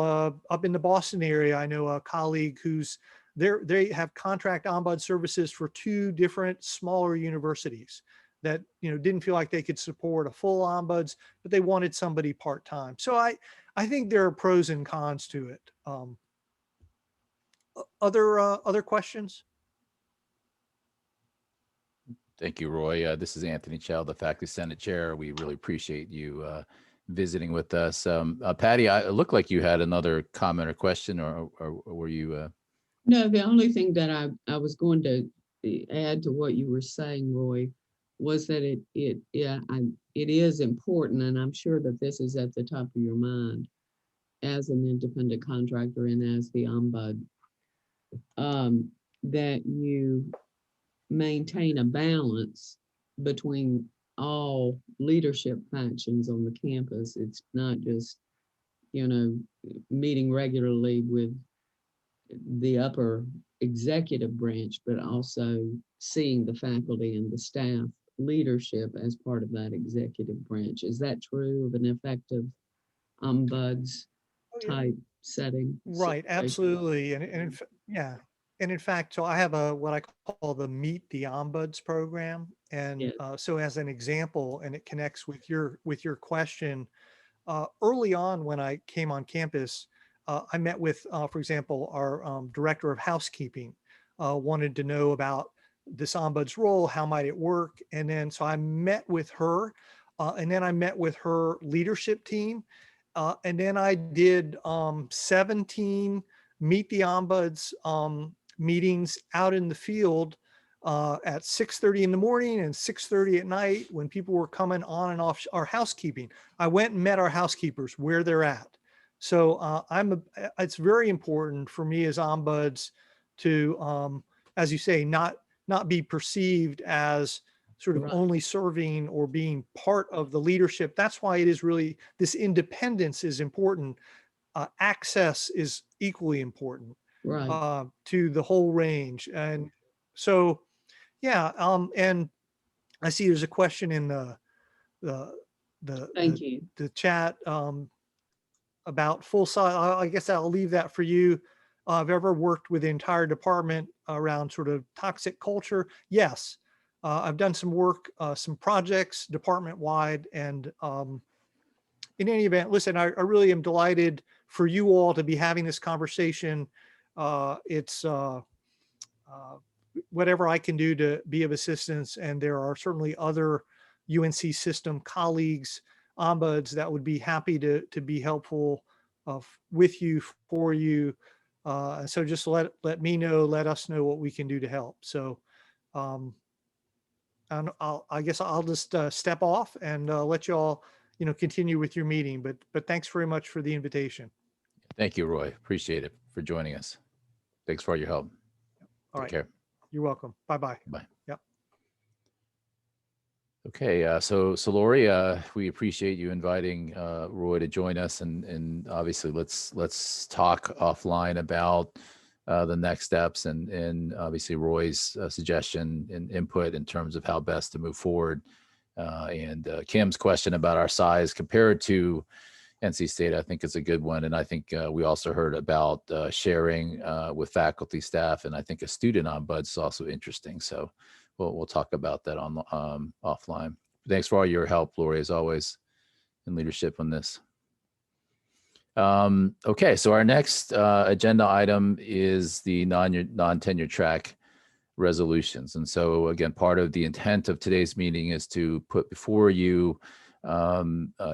up in the Boston area. I know a colleague who's there. They have contract ombud services for 2 different smaller universities that didn't feel like they could support a full ombuds, but they wanted somebody part-time. So I think there are pros and cons to it. Other questions? Thank you, Roy. This is Anthony Chow, the Faculty Senate Chair. We really appreciate you visiting with us. Patty, it looked like you had another comment or question, or were you? No, the only thing that I was going to add to what you were saying, Roy, was that it is important, and I'm sure that this is at the top of your mind as an independent contractor and as the ombud, that you maintain a balance between all leadership factions on the campus. It's not just, meeting regularly with the upper executive branch, but also seeing the faculty and the staff leadership as part of that executive branch. Is that true of an effective ombuds type setting? Right, absolutely. Yeah. And in fact, so I have what I call the Meet the Ombuds program. And Yeah. so as an example, and it connects with your question, early on when I came on campus, I met with, for example, our director of housekeeping, wanted to know about this ombuds role, how might it work? And then, so I met with her, and then I met with her leadership team. And then I did 17 Meet the Ombuds meetings out in the field at 6:30 in the morning and 6:30 at night when people were coming on and off our housekeeping. I went and met our housekeepers where they're at. So it's very important for me as ombuds to, as you say, not be perceived as sort of Right. only serving or being part of the leadership. That's why it is really, this independence is important. Access is equally important Right. to the whole range. And so, yeah. And I see there's a question in Thank you. the chat about full size. I guess I'll leave that for you. I've ever worked with the entire department around sort of toxic culture. Yes. I've done some work, some projects department wide. And in any event, listen, I really am delighted for you all to be having this conversation. It's whatever I can do to be of assistance. And there are certainly other UNC system colleagues, ombuds that would be happy to be helpful with you, for you. So just let me know, let us know what we can do to help. So and I guess I'll just step off and let you all, continue with your meeting. But thanks very much for the invitation. Thank you, Roy. Appreciate it for joining us. Thanks for all your help. All Take right. care. You're welcome. Bye-bye. Bye. Yep. Okay, so Lori, we appreciate you inviting Roy to join us, and obviously let's talk offline about the next steps and obviously Roy's suggestion and input in terms of how best to move forward. And Kim's question about our size compared to NC State, I think is a good one. And I think we also heard about sharing with faculty, staff, and I think a student ombuds is also interesting. So we'll talk about that on offline. Thanks for all your help, Lori, as always, in leadership on this. Okay, so our next agenda item is the non-tenure track resolutions. And so again, part of the intent of today's meeting is to put before you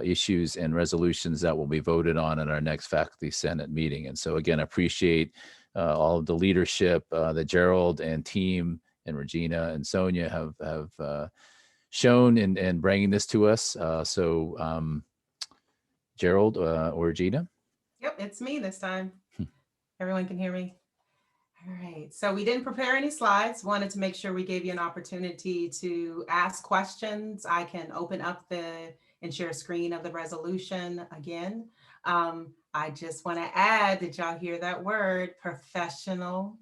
issues and resolutions that will be voted on at our next Faculty Senate meeting. And so again, I appreciate all of the leadership that Gerald and team and Regina and Sonia have shown in bringing this to us. Gerald or Regina? Yep, it's me this time. Everyone can hear me? All right, so we didn't prepare any slides. Wanted to make sure we gave you an opportunity to ask questions. I can open up and share a screen of the resolution again. I just want to add, did y'all hear that word, professional?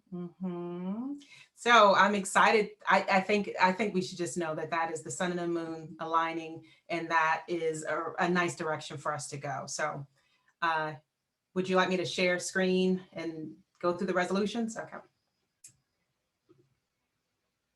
So I'm excited. I think we should just know that that is the sun and the moon aligning, and that is a nice direction for us to go. So would you like me to share screen and go through the resolutions? Okay.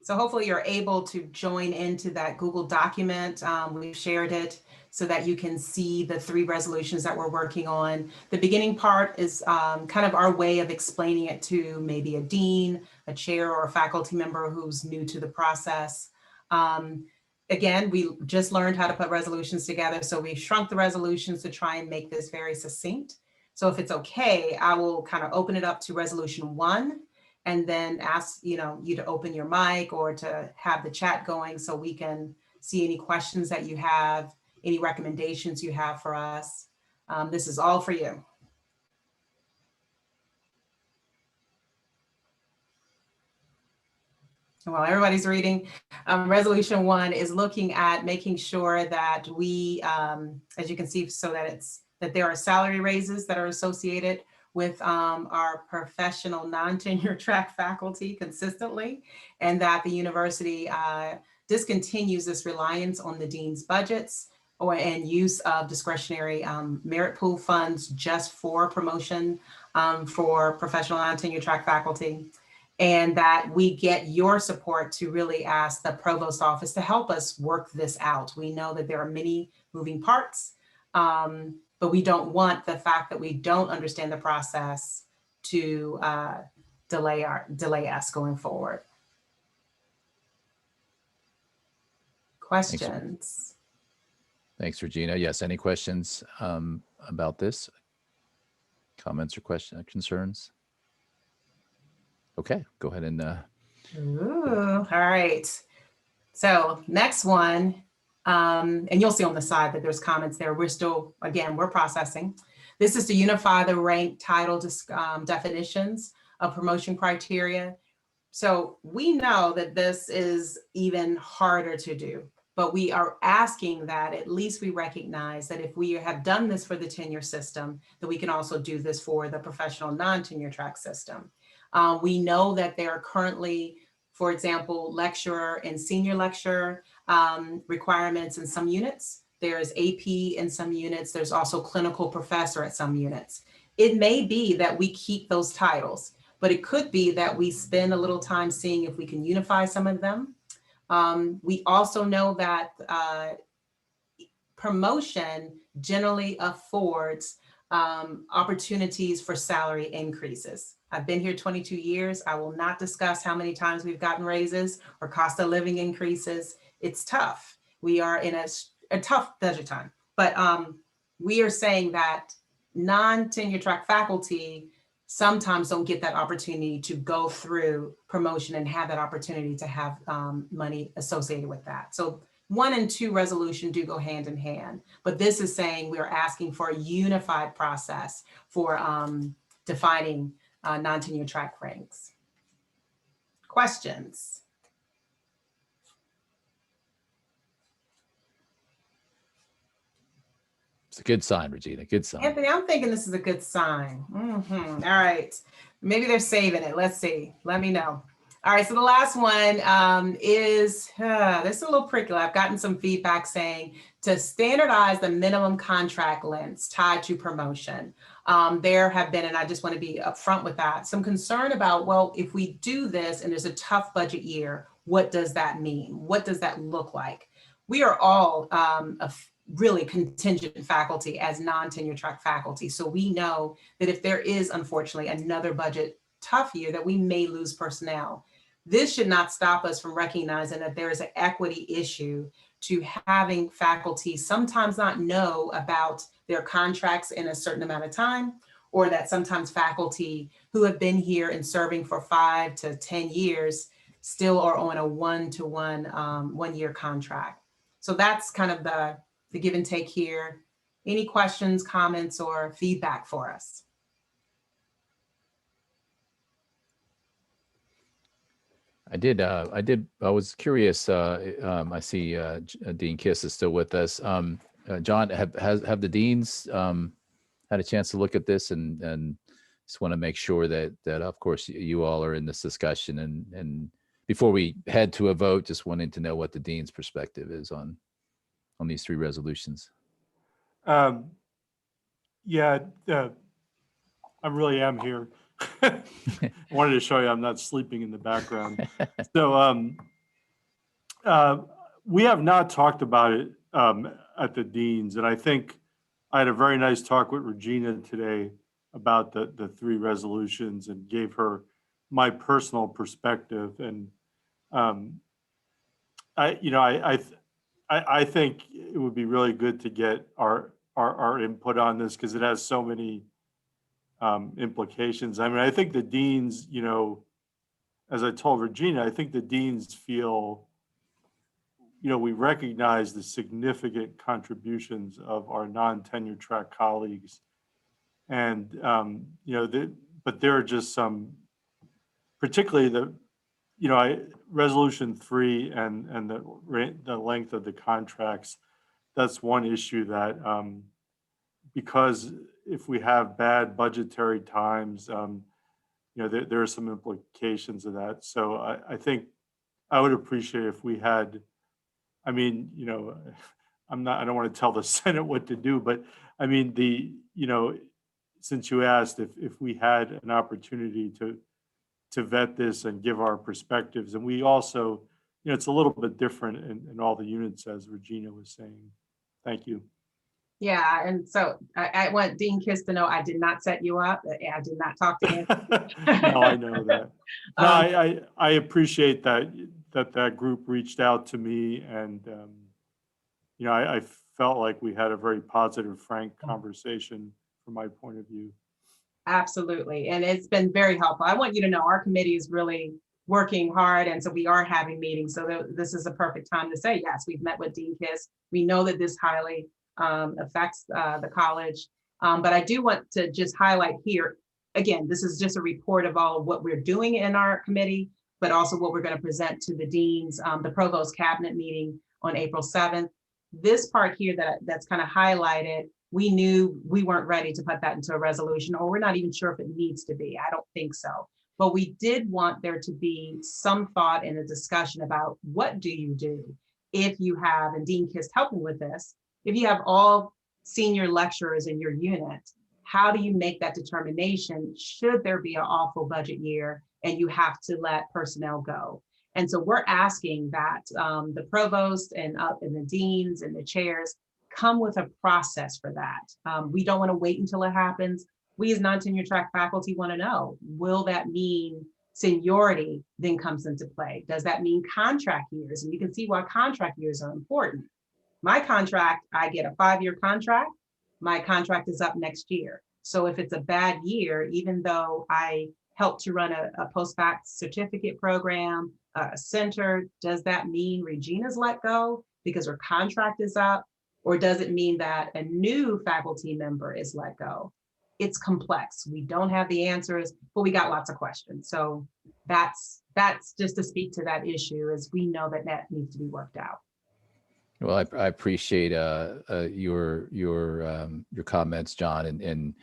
So hopefully you're able to join into that Google document. We've shared it so that you can see the 3 resolutions that we're working on. The beginning part is kind of our way of explaining it to maybe a dean, a chair, or a faculty member who's new to the process. Again, we just learned how to put resolutions together, so we shrunk the resolutions to try and make this very succinct. So if it's okay, I will kind of open it up to resolution 1. And then ask you to open your mic or to have the chat going so we can see any questions that you have, any recommendations you have for us. This is all for you. While everybody's reading, resolution 1 is looking at making sure that we, as you can see, so that there are salary raises that are associated with our professional non-tenure track faculty consistently, and that the university discontinues this reliance on the dean's budgets and use of discretionary merit pool funds just for promotion for professional non-tenure track faculty, and that we get your support to really ask the provost office to help us work this out. We know that there are many moving parts, but we don't want the fact that we don't understand the process to delay us going forward. Questions? Thanks, Regina. Yes, any questions about this? Comments or concerns? Okay, go ahead and. Ooh, all right. So next one. And you'll see on the side that there's comments there. We're still, again, we're processing. This is to unify the rank title definitions of promotion criteria. So we know that this is even harder to do, but we are asking that at least we recognize that if we have done this for the tenure system, that we can also do this for the professional non-tenure track system. We know that there are currently, for example, lecturer and senior lecturer requirements in some units. There's AP in some units. There's also clinical professor at some units. It may be that we keep those titles, but it could be that we spend a little time seeing if we can unify some of them. We also know that promotion generally affords opportunities for salary increases. I've been here 22 years. I will not discuss how many times we've gotten raises or cost of living increases. It's tough. We are in a tough budget time, but we are saying that non-tenure track faculty sometimes don't get that opportunity to go through promotion and have that opportunity to have money associated with that. So 1 and 2 resolution do go hand in hand, but this is saying we are asking for a unified process for defining non-tenure track ranks. Questions? It's a good sign, Regina. Good sign. Anthony, I'm thinking this is a good sign. All right. Maybe they're saving it. Let's see. Let me know. All right. So the last one is, this is a little prickly. I've gotten some feedback saying to standardize the minimum contract lengths tied to promotion. There have been, and I just want to be upfront with that, some concern about, well, if we do this and there's a tough budget year, what does that mean? What does that look like? We are all really contingent faculty as non-tenure track faculty. So we know that if there is, unfortunately, another budget tough year, that we may lose personnel. This should not stop us from recognizing that there is an equity issue to having faculty sometimes not know about their contracts in a certain amount of time, or that sometimes faculty who have been here and serving for 5 to 10 years still are on a 1-to-1 1-year contract. So that's kind of the give and take here. Any questions, comments, or feedback for us? I was curious. I see Dean Kiss is still with us. John, have the deans had a chance to look at this and just want to make sure that of course you all are in this discussion, and before we head to a vote, just wanting to know what the dean's perspective is on these 3 resolutions. Yeah, I really am here. I wanted to show you I'm not sleeping in the background. So we have not talked about it at the deans, and I think I had a very nice talk with Regina today about the 3 resolutions and gave her my personal perspective. And I think it would be really good to get our input on this because it has so many implications. I mean, I think the deans, as I told Regina, I think the deans feel, we recognize the significant contributions of our non-tenure track colleagues. And, but there are just some, particularly resolution 3 and the length of the contracts. That's one issue that, because if we have bad budgetary times, there are some implications of that. So I think I would appreciate if we had, I mean, I don't want to tell the Senate what to do, but I mean, since you asked if we had an opportunity to vet this and give our perspectives, and we also, it's a little bit different in all the units, as Regina was saying. Thank you. Yeah, and so I want Dean Kiss to know I did not set you up. I did not talk to him. No, I know that. No, I appreciate that group reached out to me, and I felt like we had a very positive, frank conversation from my point of view. Absolutely, and it's been very helpful. I want you to know our committee is really working hard, and so we are having meetings. So this is a perfect time to say, yes, we've met with Dean Kiss. We know that this highly affects the college. But I do want to just highlight here, again, this is just a report of all of what we're doing in our committee, but also what we're going to present to the deans, the provost cabinet meeting on April 7th. This part here that's kind of highlighted, we knew we weren't ready to put that into a resolution, or we're not even sure if it needs to be. I don't think so. But we did want there to be some thought and a discussion about what do you do if you have, and Dean Kiss helping with this, if you have all senior lecturers in your unit, how do you make that determination should there be an awful budget year and you have to let personnel go? And so we're asking that the provost and the deans and the chairs come with a process for that. We don't want to wait until it happens. We as non-tenure track faculty want to know, will that mean seniority then comes into play? Does that mean contract years? And you can see why contract years are important. My contract, I get a 5-year contract. My contract is up next year. So if it's a bad year, even though I helped to run a post-bac certificate program, a center, does that mean Regina's let go because her contract is up? Or does it mean that a new faculty member is let go? It's complex. We don't have the answers, but we got lots of questions. So that's just to speak to that issue, as we know that needs to be worked out. Well, I appreciate your comments, John, and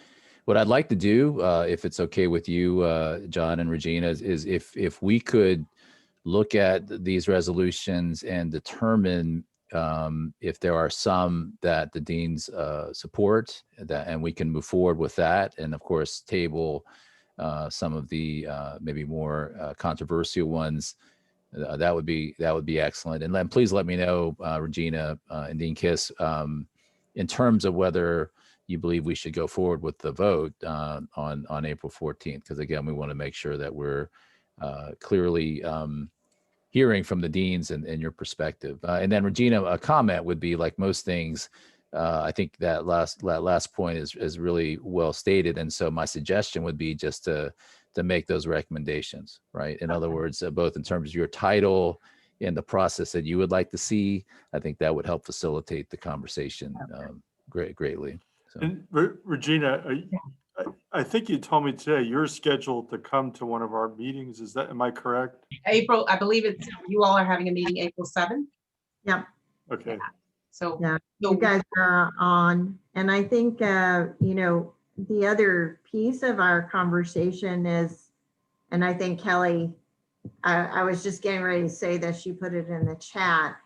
what I'd like to do, if it's okay with you, John and Regina, is if we could look at these resolutions and determine if there are some that the deans support, and we can move forward with that, and of course table some of the maybe more controversial ones. That would be excellent. And then please let me know, Regina and Dean Kiss, in terms of whether you believe we should go forward with the vote on April 14th, because again, we want to make sure that we're clearly hearing from the deans and your perspective. And then Regina, a comment would be, like most things, I think that last point is really well stated. And so my suggestion would be just to make those recommendations, right? In other words, both in terms of your title and the process that you would like to see. I think that would help facilitate the conversation greatly. So. And Regina, I think you told me today you're scheduled to come to one of our meetings. Am I correct? April, I believe you all are having a meeting April 7th. Yep. Okay. Yeah. So yeah, you guys are on, and I think the other piece of our conversation is, and I think Kelly, I was just getting ready to say this, you put it in the chat,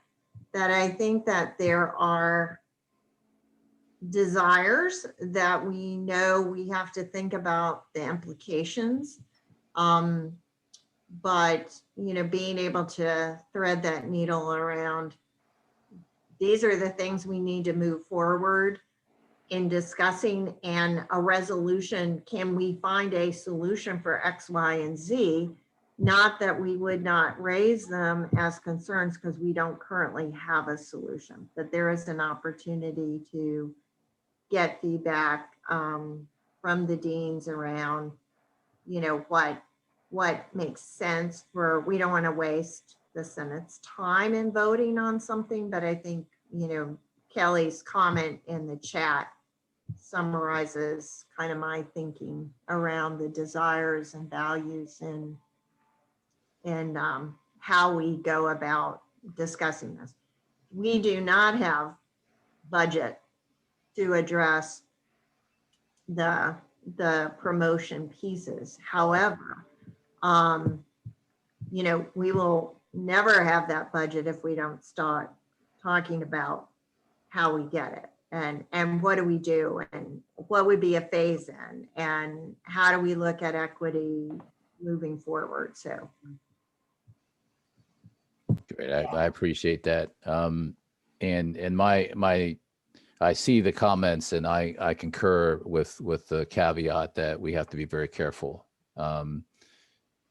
that I think that there are desires that we know we have to think about the implications. But, being able to thread that needle around, these are the things we need to move forward in discussing, and a resolution. Can we find a solution for X, Y, and Z? Not that we would not raise them as concerns because we don't currently have a solution, but there is an opportunity to get feedback from the deans around, what makes sense for, we don't want to waste the Senate's time in voting on something, but I think, Kelly's comment in the chat summarizes kind of my thinking around the desires and values and how we go about discussing this. We do not have budget to address the promotion pieces. However, we will never have that budget if we don't start talking about how we get it and what do we do and what would be a phase in and how do we look at equity moving forward. So Great. I appreciate that. And I see the comments and I concur with the caveat that we have to be very careful.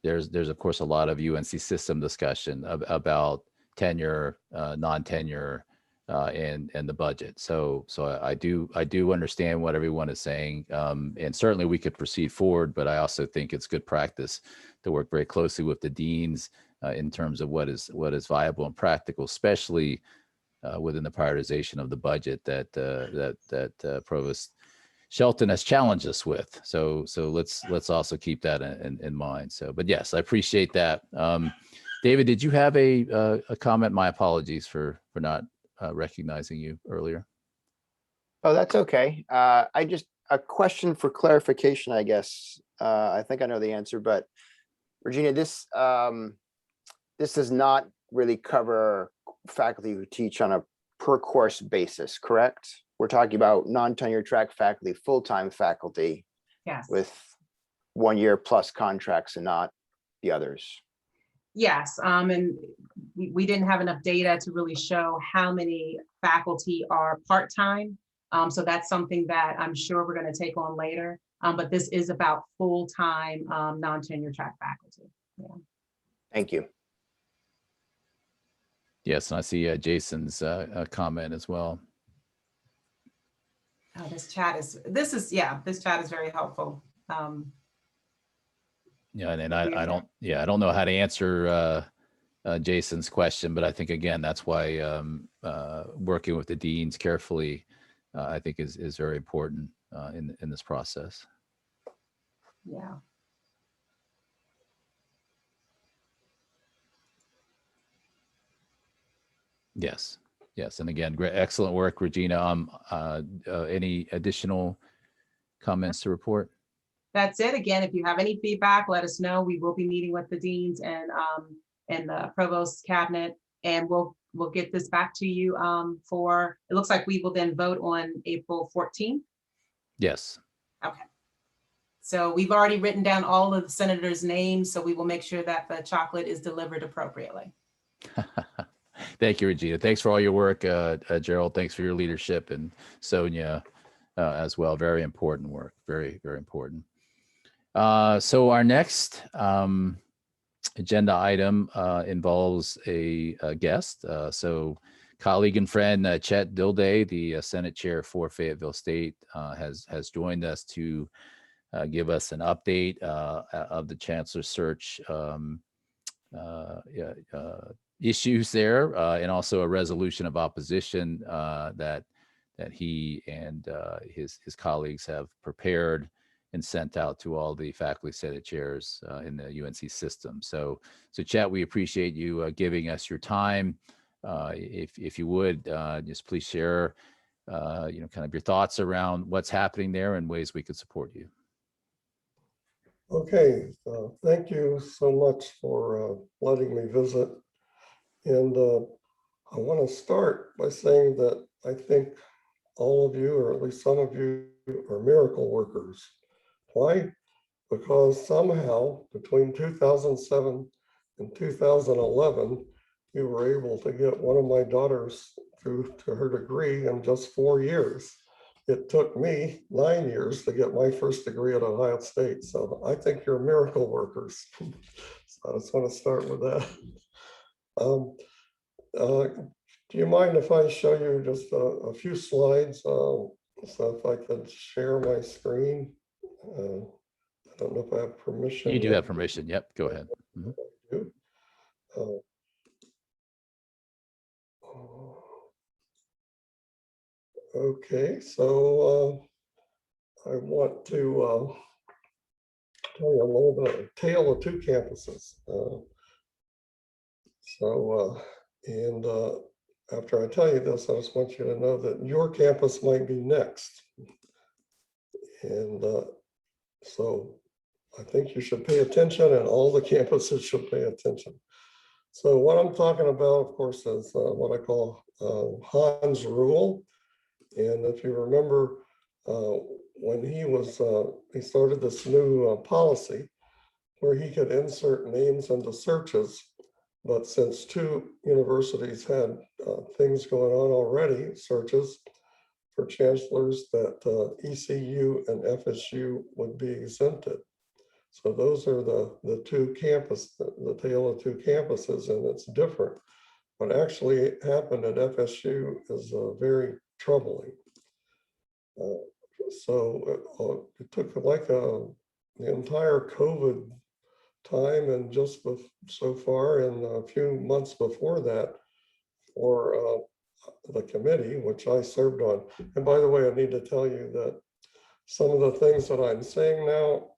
There's of course a lot of UNC system discussion about tenure, non-tenure, and the budget. So I do understand what everyone is saying, and certainly we could proceed forward. But I also think it's good practice to work very closely with the deans in terms of what is viable and practical, especially within the prioritization of the budget that Provost Shelton has challenged us with. So let's also keep that in mind. So, but yes, I appreciate that. David, did you have a comment? My apologies for not recognizing you earlier. Oh, that's okay. I just, a question for clarification, I guess. I think I know the answer, but Regina, this does not really cover faculty who teach on a per course basis, correct? We're talking about non-tenure track faculty, full-time faculty Yes. with 1 year plus contracts and not the others. Yes, and we didn't have enough data to really show how many faculty are part-time. So that's something that I'm sure we're going to take on later. But this is about full-time non-tenure track faculty. Yeah. Thank you. Yes, and I see Jason's comment as well. Oh, this chat is very helpful. Yeah, and I don't know how to answer Jason's question, but I think again that's why working with the deans carefully, I think is very important in this process. Yeah. Yes, and again, great, excellent work, Regina. Any additional comments to report? That's it. Again, if you have any feedback, let us know. We will be meeting with the deans and the provost cabinet, and we'll get this back to you for, it looks like we will then vote on April 14th. Yes. Okay. So we've already written down all of the senators' names, so we will make sure that the chocolate is delivered appropriately. Thank you, Regina. Thanks for all your work, Gerald. Thanks for your leadership, and Sonia as well. Very important work. Very, very important. So our next agenda item involves a guest. So colleague and friend Chet Dilday, the Senate Chair for Fayetteville State, has joined us to give us an update of the Chancellor's search issues there, and also a resolution of opposition that he and his colleagues have prepared and sent out to all the faculty senate chairs in the UNC system. So Chet, we appreciate you giving us your time. If you would just please share kind of your thoughts around what's happening there and ways we could support you. Okay, thank you so much for letting me visit. And I want to start by saying that I think all of you, or at least some of you, are miracle workers. Why? Because somehow between 2007 and 2011, you were able to get one of my daughters through to her degree in just 4 years. It took me 9 years to get my first degree at Ohio State. So I think you're miracle workers. So I just want to start with that. Do you mind if I show you just a few slides? So if I could share my screen. I don't know if I have permission. You do yet. have permission. Yep, go ahead. Mhm. Okay, so I want to tell you a little bit of a tale of two campuses. And after I tell you this, I just want you to know that your campus might be next. And so I think you should pay attention, and all the campuses should pay attention. So what I'm talking about, of course, is what I call Hans' rule. And if you remember, when he started this new policy where he could insert names into searches, but since two universities had things going on already, searches for chancellors, that ECU and FSU would be exempted. So those are the two campuses, the tale of two campuses, and it's different. What actually happened at FSU is very troubling. It took like the entire COVID time, and just so far, and a few months before that, for the committee, which I served on. And by the way, I need to tell you that some of the things that I'm saying now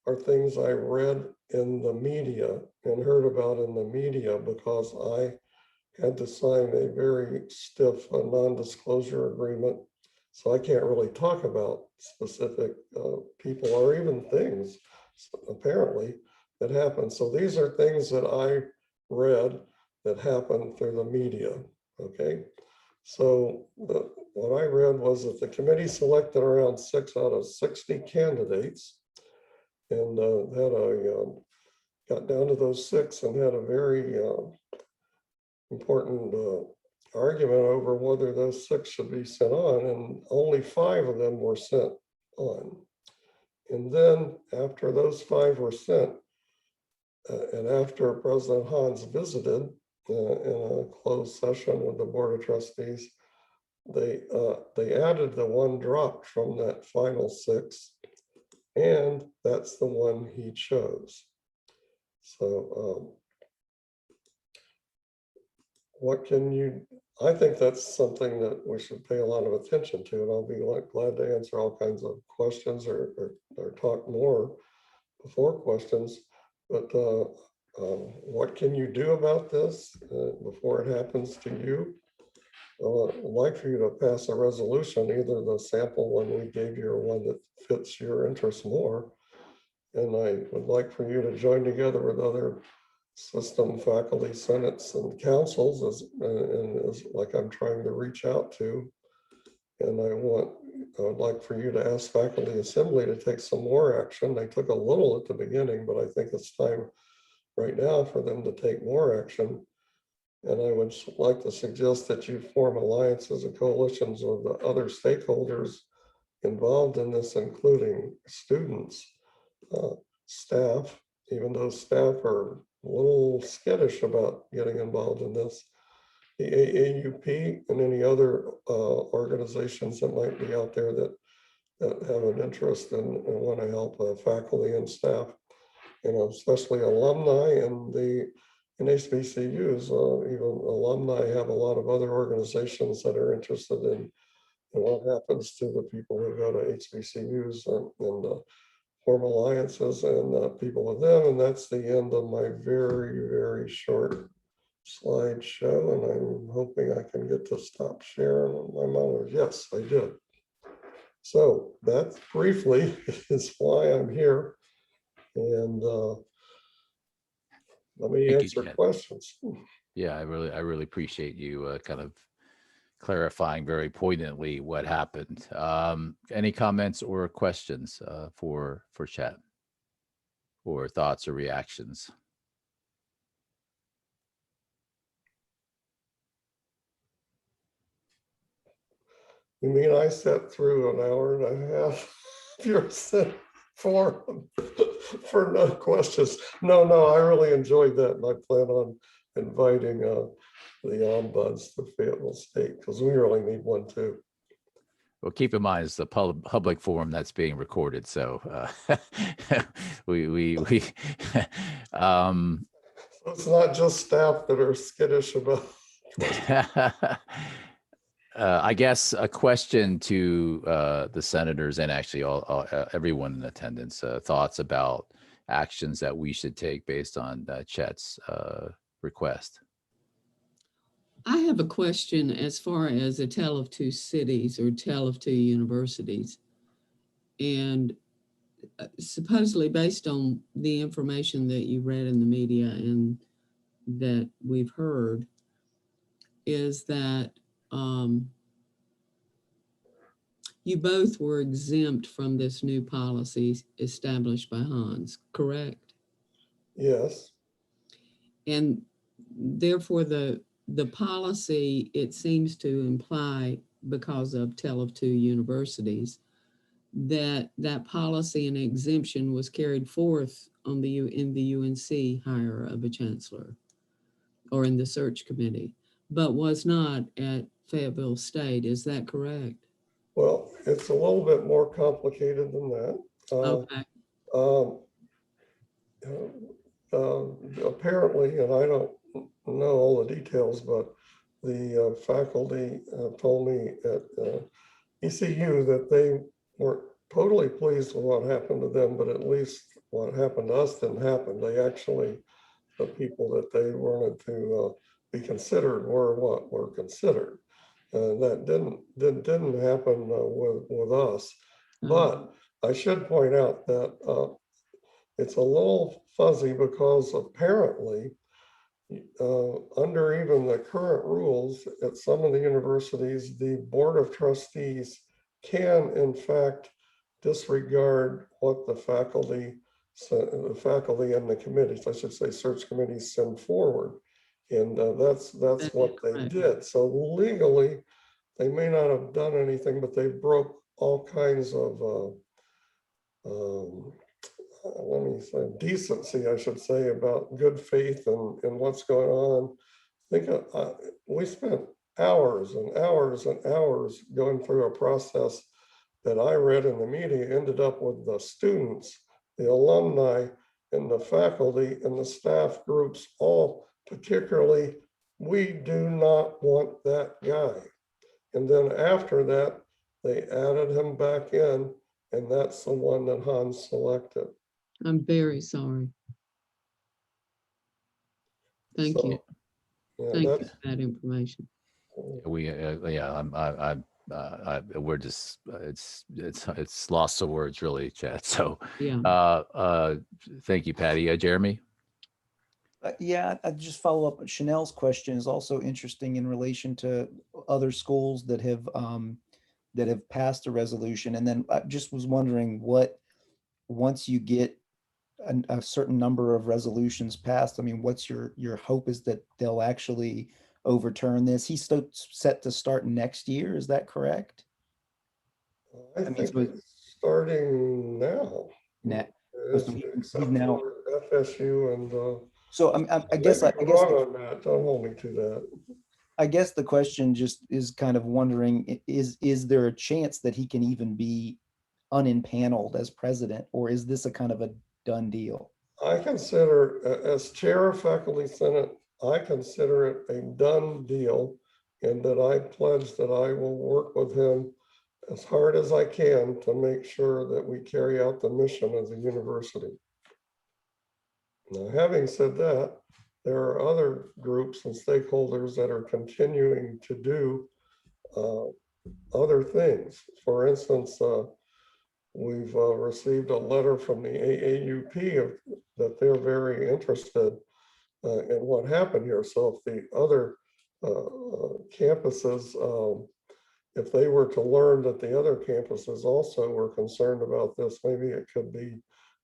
are things I read in the media and heard about in the media, because I had to sign a very stiff non-disclosure agreement. So I can't really talk about specific people or even things, apparently, that happened. So these are things that I read that happened through the media, okay? So what I read was that the committee selected around 6 out of 60 candidates, and got down to those 6 and had a very important argument over whether those 6 should be sent on, and only 5 of them were sent on. And then after those 5 were sent, and after President Hans visited in a closed session with the Board of Trustees, they added the one dropped from that final 6, and that's the one he chose. So I think that's something that we should pay a lot of attention to, and I'll be glad to answer all kinds of questions or talk more before questions. But what can you do about this before it happens to you? I'd like for you to pass a resolution, either the sample one we gave you or one that fits your interests more. And I would like for you to join together with other system faculty senates and councils, as like I'm trying to reach out to. And I would like for you to ask Faculty Assembly to take some more action. They took a little at the beginning, but I think it's time right now for them to take more action. And I would like to suggest that you form alliances and coalitions with the other stakeholders involved in this, including students, staff, even though staff are a little skittish about getting involved in this, the AAUP and any other organizations that might be out there that have an interest and want to help faculty and staff, especially alumni and HBCUs. Even alumni have a lot of other organizations that are interested in what happens to the people who go to HBCUs and form alliances and people with them. And that's the end of my very, very short slideshow, and I'm hoping I can get to stop sharing on my monitor. Yes, I did. So that briefly is why I'm here. And let me Thank you, answer Chad. questions. Yeah, I really appreciate you kind of clarifying very poignantly what happened. Any comments or questions for Chad, or thoughts or reactions? You mean I sat through an hour and a half of your Senate forum for no questions? No, I really enjoyed that, and I plan on inviting the Ombuds to Fayetteville State, because we really need one too. Well, keep in mind, it's the public forum that's being recorded, so we So it's not just staff that are skittish about. I guess a question to the senators and actually everyone in attendance, thoughts about actions that we should take based on Chet's request. I have a question as far as a tale of two cities or tale of two universities. And supposedly based on the information that you read in the media and that we've heard, is that you both were exempt from this new policy established by Hans, correct? Yes. And therefore the policy, it seems to imply, because of tale of two universities, that policy and exemption was carried forth on in the UNC hire of a chancellor or in the search committee, but was not at Fayetteville State. Is that correct? Well, it's a little bit more complicated than that. Okay. Apparently, and I don't know all the details, but the faculty told me at ECU that they weren't totally pleased with what happened to them, but at least what happened to us didn't happen. They actually, the people that they wanted to be considered were considered. That didn't happen with us. But I should point out that it's a little fuzzy, because apparently under even the current rules at some of the universities, the Board of Trustees can in fact disregard what the faculty and the committees, I should say search committees, send forward. And that's what they did. So legally, they may not have done anything, but they broke all kinds of let me say decency, I should say, about good faith and what's going on. Think we spent hours and hours and hours going through a process that I read in the media, ended up with the students, the alumni, and the faculty and the staff groups all particularly, we do not want that guy. And then after that, they added him back in, and that's the one that Hans selected. I'm very sorry. Thank you. Yeah, Thank you for that information. We're just it's lost of words, really, Chad. So yeah. Thank you, Patty. Jeremy. Yeah, I just follow up. Chanel's question is also interesting in relation to other schools that have passed a resolution. And then I just was wondering what, once you get a certain number of resolutions passed, I mean, what's your hope is that they'll actually overturn this? He's still set to start next year. Is that correct? I think it's starting now. Except now for FSU and so I guess wrong on that. Don't hold me to that. I guess the question just is kind of wondering, is there a chance that he can even be unimpaneled as president, or is this a kind of a done deal? I consider, as chair of Faculty Senate, I consider it a done deal, and that I pledge that I will work with him as hard as I can to make sure that we carry out the mission of the university. Now, having said that, there are other groups and stakeholders that are continuing to do other things. For instance, we've received a letter from the AAUP that they're very interested in what happened here. So if the other campuses, if they were to learn that the other campuses also were concerned about this, maybe it could be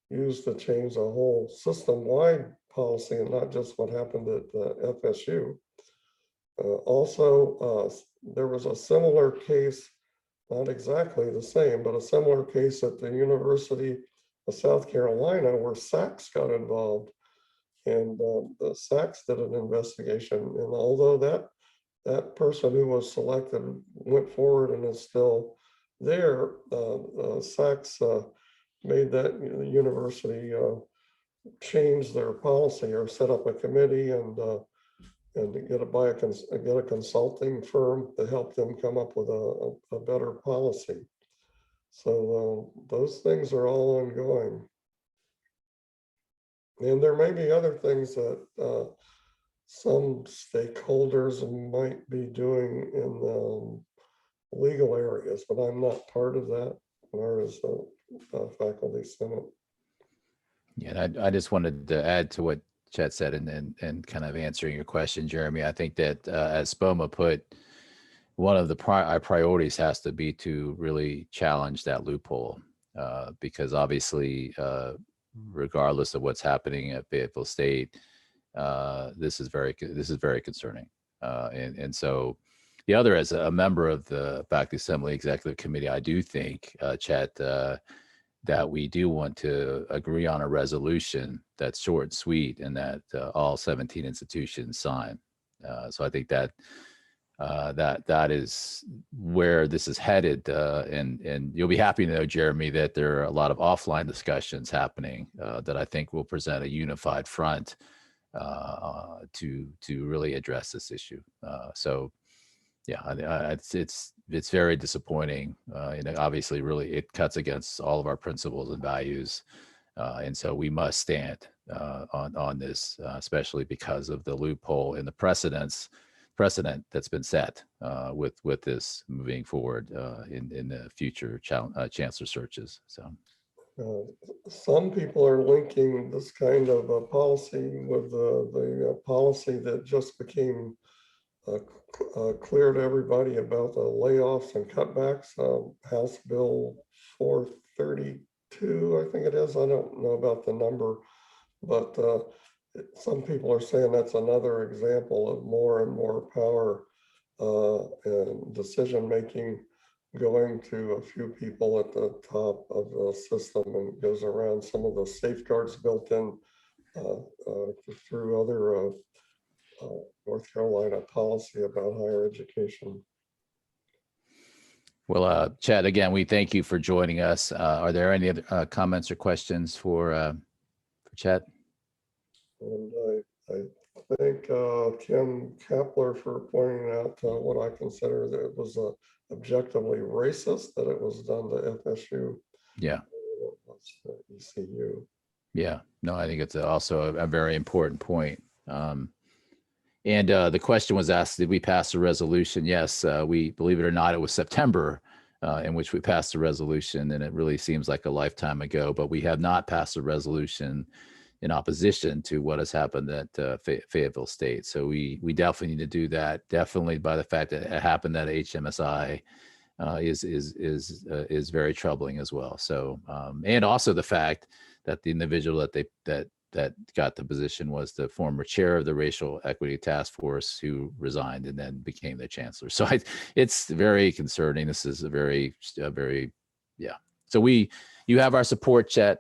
used to change the whole system-wide policy and not just what happened at FSU. Also, there was a similar case, not exactly the same, but a similar case at the University of South Carolina where Sachs got involved. And the Sachs did an investigation. And although that person who was selected went forward and is still there, Sachs made that university change their policy or set up a committee and get a consulting firm to help them come up with a better policy. So those things are all ongoing. And there may be other things that some stakeholders might be doing in legal areas, but I'm not part of that, nor is the faculty senate. Yeah, I just wanted to add to what Chet said and kind of answering your question, Jeremy. I think that as Spoma put, one of the our priorities has to be to really challenge that loophole because obviously, regardless of what's happening at Fayetteville State, this is very concerning. And so the other, as a member of the Faculty Assembly Executive Committee, I do think, Chet, that we do want to agree on a resolution that's short and sweet and that all 17 institutions sign. So I think that that is where this is headed. And you'll be happy to know, Jeremy, that there are a lot of offline discussions happening that I think will present a unified front to really address this issue. So yeah, it's very disappointing. And obviously, really, it cuts against all of our principles and values. And so we must stand on this, especially because of the loophole and the precedent that's been set with this moving forward in the future chancellor searches. So. Some people are linking this kind of a policy with the policy that just became clear to everybody about the layoffs and cutbacks. House Bill 432, I think it is. I don't know about the number, but some people are saying that's another example of more and more power and decision making going to a few people at the top of the system, and goes around some of the safeguards built in through other North Carolina policy about higher education. Well, Chad, again, we thank you for joining us. Are there any other comments or questions for Chad? And I thank Kim Kapler for pointing out what I consider that it was objectively racist that it was done to FSU. Yeah. ECU. Yeah, no, I think it's also a very important point. And the question was asked, did we pass a resolution? Yes, we, believe it or not, it was September in which we passed a resolution, and it really seems like a lifetime ago, but we have not passed a resolution in opposition to what has happened at Fayetteville State. So we definitely need to do that. Definitely, by the fact that it happened at HMSI is very troubling as well. So and also the fact that the individual that got the position was the former chair of the Racial Equity Task Force, who resigned and then became the chancellor. So it's very concerning. This is a very, yeah. So you have our support, Chet.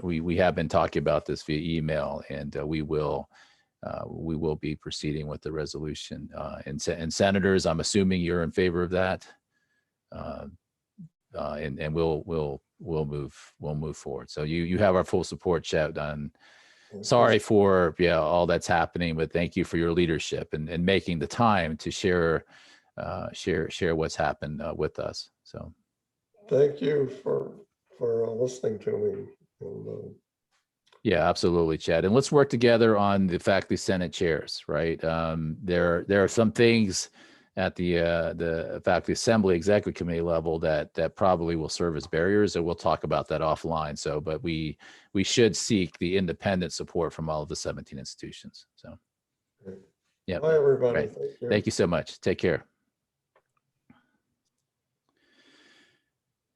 We have been talking about this via email, and we will be proceeding with the resolution. And senators, I'm assuming you're in favor of that, and we'll move forward. So you have our full support, Chet. Sorry for all that's happening, but thank you for your leadership and making the time to share what's happened with us. So thank you for listening to me. And Yeah, absolutely, Chad. And let's work together on the faculty senate chairs, right? There are some things at the faculty assembly executive committee level that probably will serve as barriers, and we'll talk about that offline. So, but we should seek the independent support from all of the 17 institutions. So, Great. yeah. Bye, everybody. Right. Thank you. Thank you so much. Take care.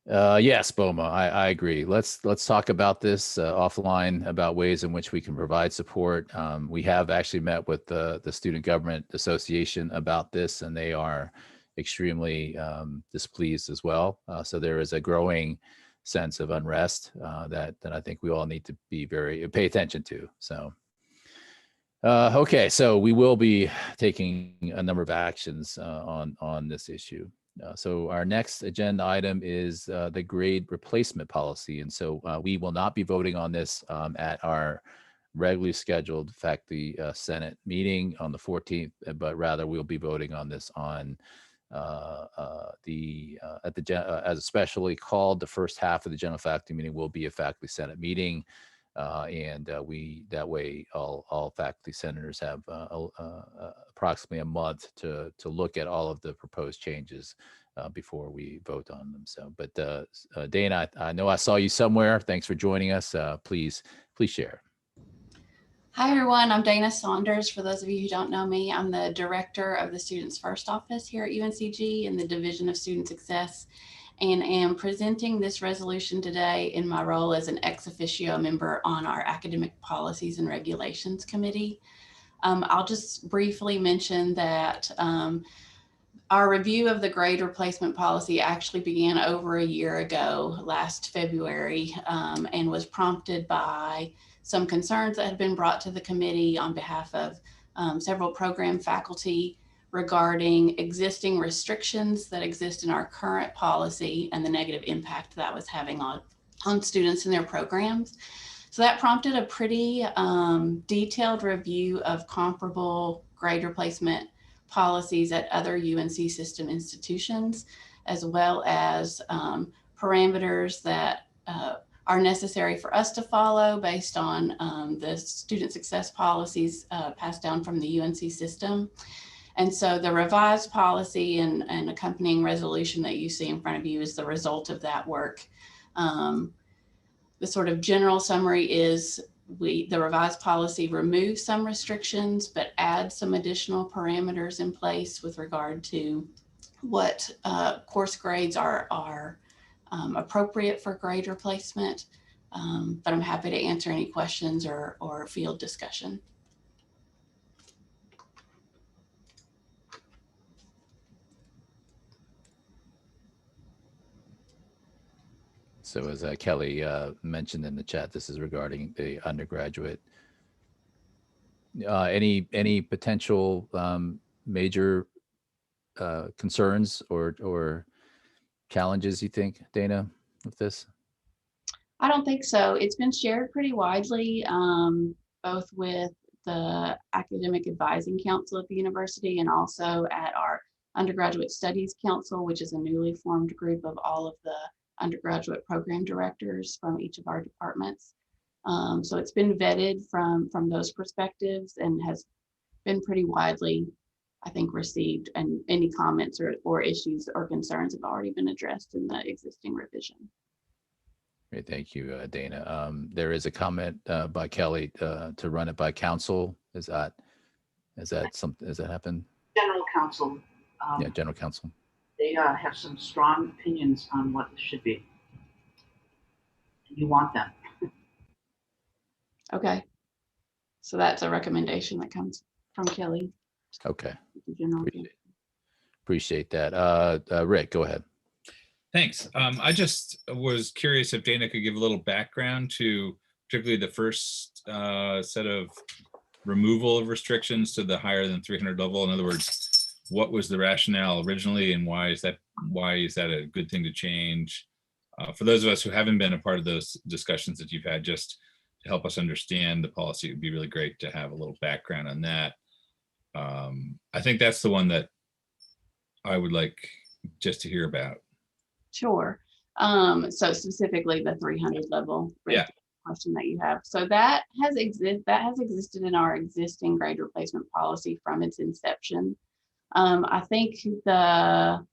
Yes, Boma, I agree. Let's talk about this offline, about ways in which we can provide support. We have actually met with the Student Government Association about this, and they are extremely displeased as well. So there is a growing sense of unrest that I think we all need to be pay attention to. So. Okay, so we will be taking a number of actions on this issue. So our next agenda item is the grade replacement policy. And so we will not be voting on this at our regularly scheduled faculty senate meeting on the 14th, but rather we'll be voting on this on as especially called, the first half of the general faculty meeting will be a faculty senate meeting. That way all faculty senators have approximately a month to look at all of the proposed changes before we vote on them. So, but Dana, I know I saw you somewhere. Thanks for joining us. Please share. Hi, everyone. I'm Dana Saunders. For those of you who don't know me, I'm the director of the Students First Office here at UNCG in the Division of Student Success, and am presenting this resolution today in my role as an ex officio member on our Academic Policies and Regulations Committee. I'll just briefly mention that our review of the grade replacement policy actually began over a year ago, last February, and was prompted by some concerns that had been brought to the committee on behalf of several program faculty regarding existing restrictions that exist in our current policy and the negative impact that was having on students and their programs. So that prompted a pretty detailed review of comparable grade replacement policies at other UNC system institutions, as well as parameters that are necessary for us to follow based on the student success policies passed down from the UNC system. And so the revised policy and accompanying resolution that you see in front of you is the result of that work. The sort of general summary is the revised policy removes some restrictions, but adds some additional parameters in place with regard to what course grades are appropriate for grade replacement. But I'm happy to answer any questions or field discussion. So as Kelly mentioned in the chat, this is regarding the undergraduate. Any potential major concerns or challenges you think, Dana, with this? I don't think so. It's been shared pretty widely, both with the Academic Advising Council at the university and also at our Undergraduate Studies Council, which is a newly formed group of all of the undergraduate program directors from each of our departments. So it's been vetted from those perspectives and has been pretty widely, I think, received, and any comments or issues or concerns have already been addressed in the existing revision. Great, thank you, Dana. There is a comment by Kelly to run it by council. Has that happened? General counsel. Yeah, general counsel. They have some strong opinions on what this should be. You want them. Okay. So that's a recommendation that comes from Kelly. Okay. Appreciate that. Rick, go ahead. Thanks. I just was curious if Dana could give a little background to particularly the first set of removal of restrictions to the higher than 300 level. In other words, what was the rationale originally and why is that a good thing to change? For those of us who haven't been a part of those discussions that you've had, just to help us understand the policy, it would be really great to have a little background on that. I think that's the one that I would like just to hear about. Sure. So specifically the 300 level. Yeah. question that you have. So that has existed in our existing grade replacement policy from its inception. I think the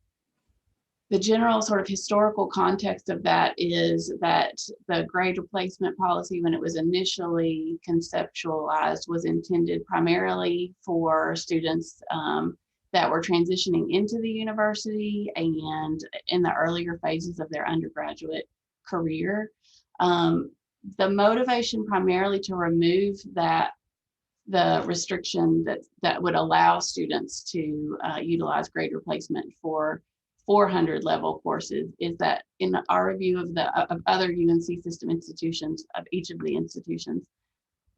general sort of historical context of that is that the grade replacement policy, when it was initially conceptualized, was intended primarily for students that were transitioning into the university and in the earlier phases of their undergraduate career. The motivation primarily to remove the restriction that would allow students to utilize grade replacement for 400 level courses is that in our review of other UNC system institutions, of each of the institutions,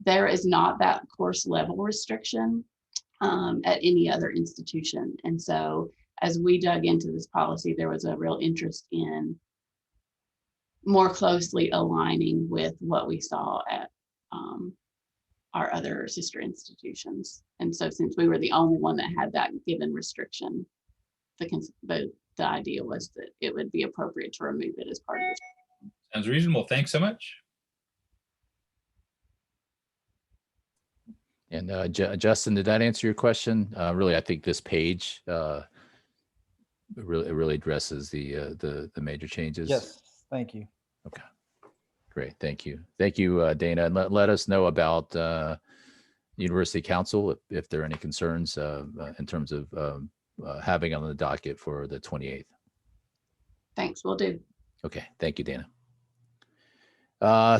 there is not that course level restriction at any other institution. And so as we dug into this policy, there was a real interest in more closely aligning with what we saw at our other sister institutions. And so since we were the only one that had that given restriction, the idea was that it would be appropriate to remove it as part of this. Sounds reasonable. Thanks so much. And Justin, did that answer your question? Really, I think this page really addresses the major changes. Yes, thank you. Okay, great. Thank you. Thank you, Dana. And let us know about University Council if there are any concerns in terms of having on the docket for the 28th. Thanks, will do. Okay, thank you, Dana.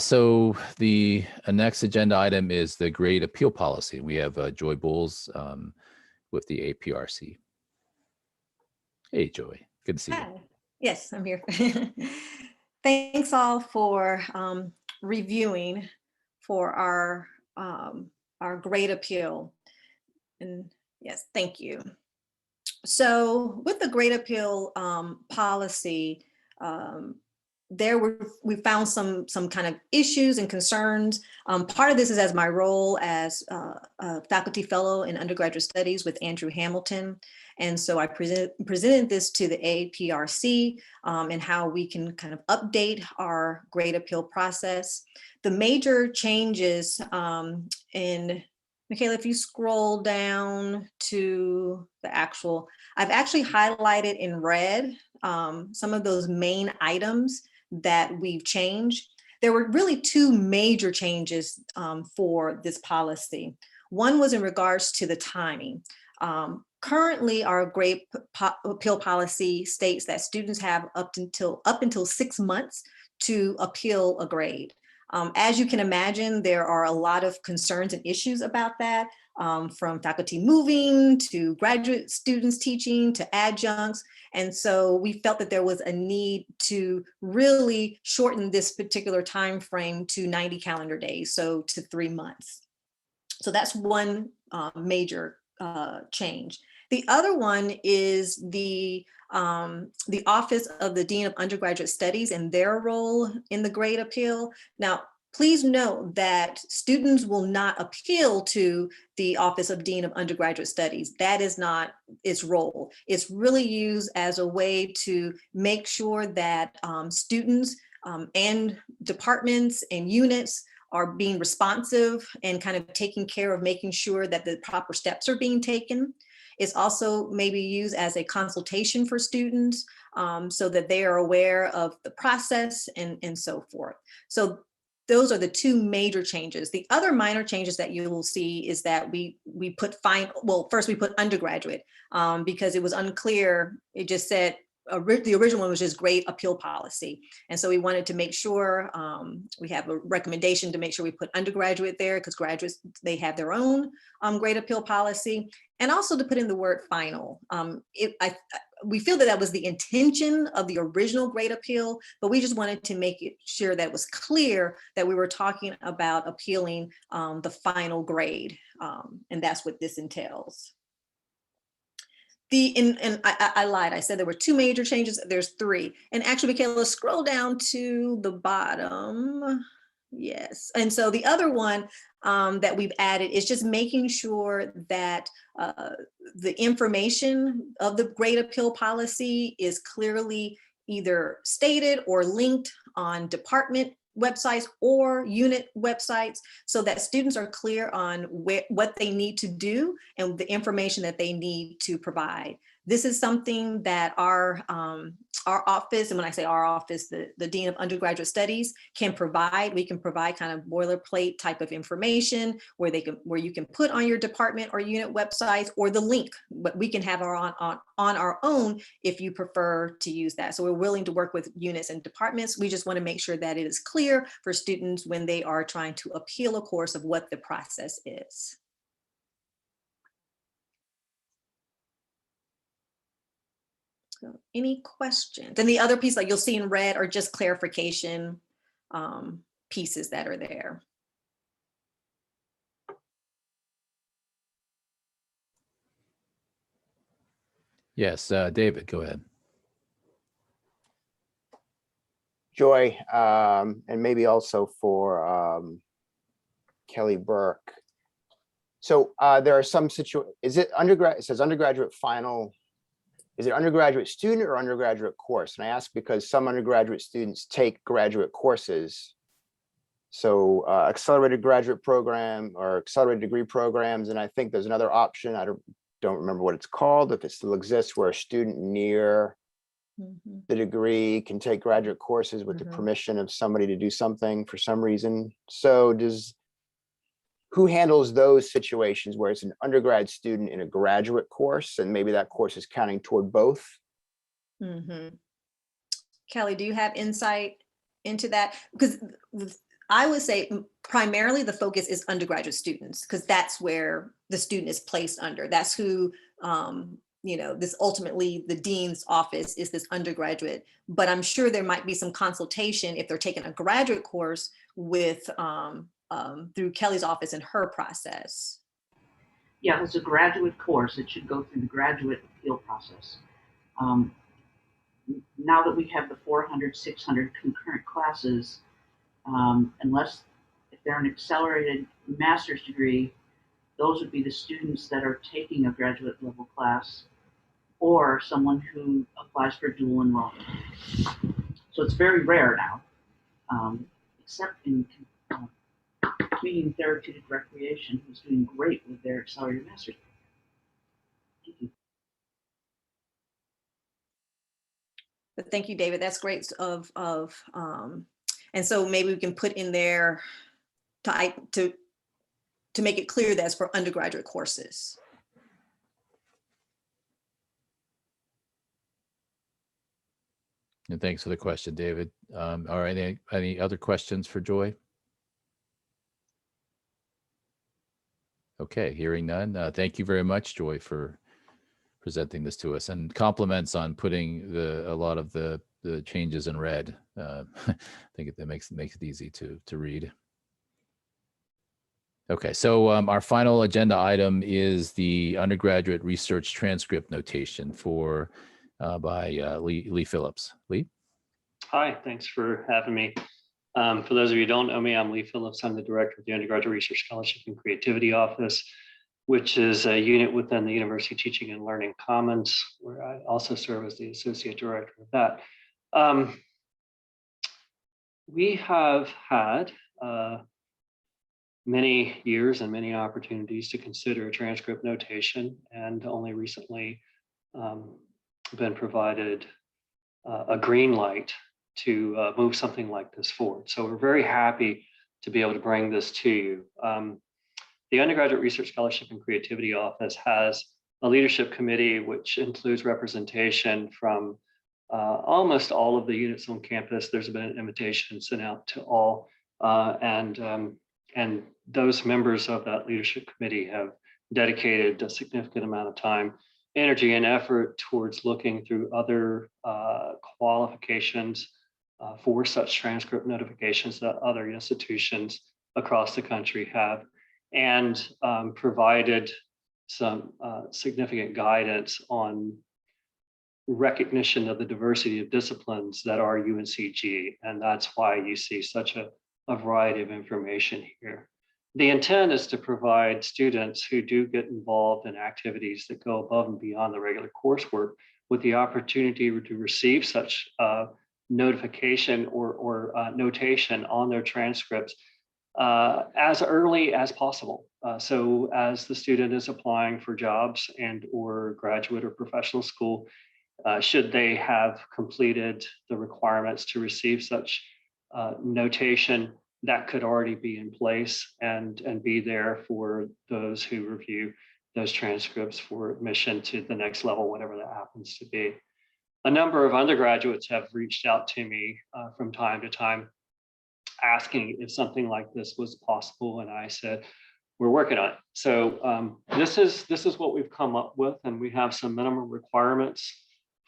So the next agenda item is the grade appeal policy. We have Joy Bowles with the APRC. Hey, Joy, good to see you. Hi. Yes, I'm here. Thanks all for reviewing for our grade appeal. And yes, thank you. So with the grade appeal policy, we found some kind of issues and concerns. Part of this is as my role as a faculty fellow in undergraduate studies with Andrew Hamilton. And so I presented this to the APRC and how we can kind of update our grade appeal process. The major changes Michaela, if you scroll down to the actual, I've actually highlighted in red some of those main items that we've changed. There were really two major changes for this policy. One was in regards to the timing. Currently, our grade appeal policy states that students have up until 6 months to appeal a grade. As you can imagine, there are a lot of concerns and issues about that, from faculty moving to graduate students teaching to adjuncts. And so we felt that there was a need to really shorten this particular time frame to 90 calendar days, so to 3 months. So that's one major change. The other one is the Office of the Dean of Undergraduate Studies and their role in the grade appeal. Now, please note that students will not appeal to the Office of Dean of Undergraduate Studies. That is not its role. It's really used as a way to make sure that students and departments and units are being responsive and kind of taking care of making sure that the proper steps are being taken. It's also maybe used as a consultation for students so that they are aware of the process and so forth. So those are the two major changes. The other minor changes that you will see is that we put first we put undergraduate because it was unclear. It just said, the original one was just grade appeal policy. And so we wanted to make sure we have a recommendation to make sure we put undergraduate there because graduates, they have their own grade appeal policy, and also to put in the word final. We feel that was the intention of the original grade appeal, but we just wanted to make it sure that it was clear that we were talking about appealing the final grade. And that's what this entails. I lied. I said there were two major changes. There's three. And actually, Michaela, scroll down to the bottom. Yes. And so the other one that we've added is just making sure that the information of the grade appeal policy is clearly either stated or linked on department websites or unit websites so that students are clear on what they need to do and the information that they need to provide. This is something that our office, and when I say our office, the Dean of Undergraduate Studies can provide. We can provide kind of boilerplate type of information where you can put on your department or unit websites, or the link, but we can have on our own if you prefer to use that. So we're willing to work with units and departments. We just want to make sure that it is clear for students when they are trying to appeal a course of what the process is. So any questions? And the other piece that you'll see in red are just clarification pieces that are there. Yes, David, go ahead. Joy, and maybe also for Kelly Burke. So there are some situations, is it undergrad, it says undergraduate final, is it undergraduate student or undergraduate course? And I ask because some undergraduate students take graduate courses. So accelerated graduate program or accelerated degree programs. And I think there's another option. I don't remember what it's called, if it still exists, where a student near the degree can take graduate courses with the permission of somebody to do something for some reason. So who handles those situations where it's an undergrad student in a graduate course and maybe that course is counting toward both? Kelly, do you have insight into that? Because I would say primarily the focus is undergraduate students, because that's where the student is placed under. That's who, this ultimately the dean's office is this undergraduate, but I'm sure there might be some consultation if they're taking a graduate course with through Kelly's office and her process. Yeah, if it's a graduate course, it should go through the graduate appeal process. Now that we have the 400, 600 concurrent classes, unless if they're an accelerated master's degree, those would be the students that are taking a graduate level class or someone who applies for dual enrollment. So it's very rare now, except in community and therapeutic recreation, who's doing great with their accelerated master's degree. Thank you. But thank you, David. That's great. And so maybe we can put in there to make it clear that's for undergraduate courses. And thanks for the question, David. All right, any other questions for Joy? Okay, hearing none. Thank you very much, Joy, for presenting this to us, and compliments on putting a lot of the changes in red. I think that makes it easy to read. Okay, so our final agenda item is the undergraduate research transcript notation by Lee Phillips. Lee? Hi, thanks for having me. For those of you who don't know me, I'm Lee Phillips. I'm the director of the Undergraduate Research Scholarship and Creativity Office, which is a unit within the University Teaching and Learning Commons, where I also serve as the associate director of that. We have had many years and many opportunities to consider transcript notation, and only recently been provided a green light to move something like this forward. So we're very happy to be able to bring this to you. The Undergraduate Research Scholarship and Creativity Office has a leadership committee, which includes representation from almost all of the units on campus. There's been an invitation sent out to all, and those members of that leadership committee have dedicated a significant amount of time, energy, and effort towards looking through other qualifications for such transcript notifications that other institutions across the country have, and provided some significant guidance on recognition of the diversity of disciplines that are UNCG. And that's why you see such a variety of information here. The intent is to provide students who do get involved in activities that go above and beyond the regular coursework with the opportunity to receive such notification or notation on their transcripts as early as possible. So as the student is applying for jobs and or graduate or professional school, should they have completed the requirements to receive such notation, that could already be in place and be there for those who review those transcripts for admission to the next level, whatever that happens to be. A number of undergraduates have reached out to me from time to time asking if something like this was possible, and I said, we're working on it. So this is what we've come up with, and we have some minimum requirements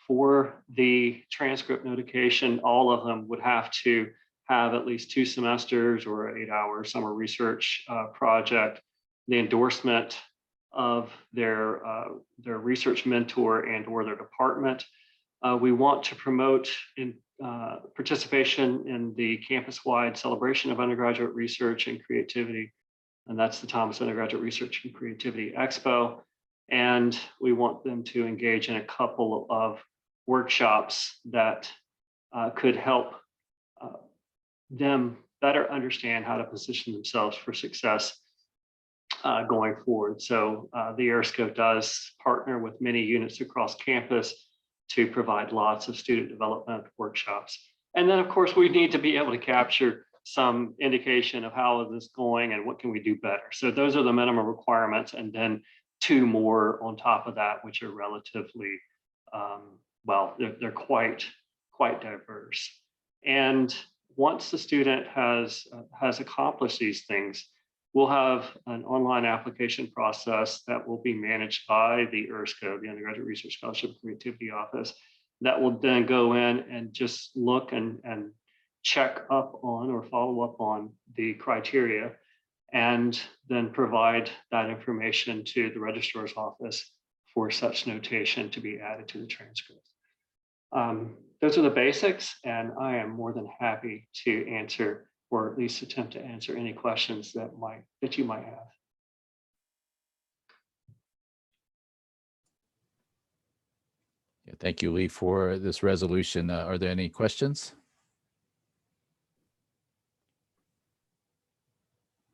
for the transcript notification. All of them would have to have at least 2 semesters or an 8-hour summer research project, the endorsement of their research mentor and or their department. We want to promote participation in the campus-wide celebration of undergraduate research and creativity, and that's the Thomas Undergraduate Research and Creativity Expo. And we want them to engage in a couple of workshops that could help them better understand how to position themselves for success going forward. So the ERSCO does partner with many units across campus to provide lots of student development workshops. And then of course, we need to be able to capture some indication of how is this going and what can we do better. So those are the minimum requirements, and then 2 more on top of that, which are relatively, well, they're quite diverse. And once the student has accomplished these things, we'll have an online application process that will be managed by the ERSCO, the Undergraduate Research Scholarship and Creativity Office, that will then go in and just look and check up on or follow up on the criteria, and then provide that information to the registrar's office for such notation to be added to the transcript. Those are the basics, and I am more than happy to answer, or at least attempt to answer, any questions that you might have. Yeah, thank you, Lee, for this resolution. Are there any questions?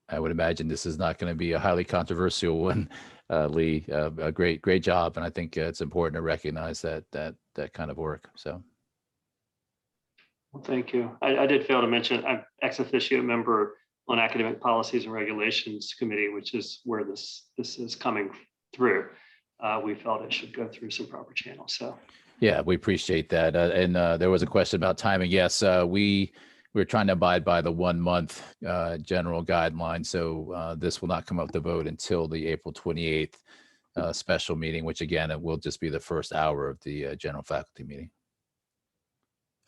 I would imagine this is not going to be a highly controversial one, Lee. A great job, and I think it's important to recognize that kind of work. So, well, thank you. I did fail to mention I'm ex officio member on Academic Policies and Regulations Committee, which is where this is coming through. We felt it should go through some proper channels. So, yeah, we appreciate that. And there was a question about timing. Yes, we're trying to abide by the 1 month general guideline. So this will not come up to vote until the April 28th special meeting, which again, it will just be the first hour of the general faculty meeting.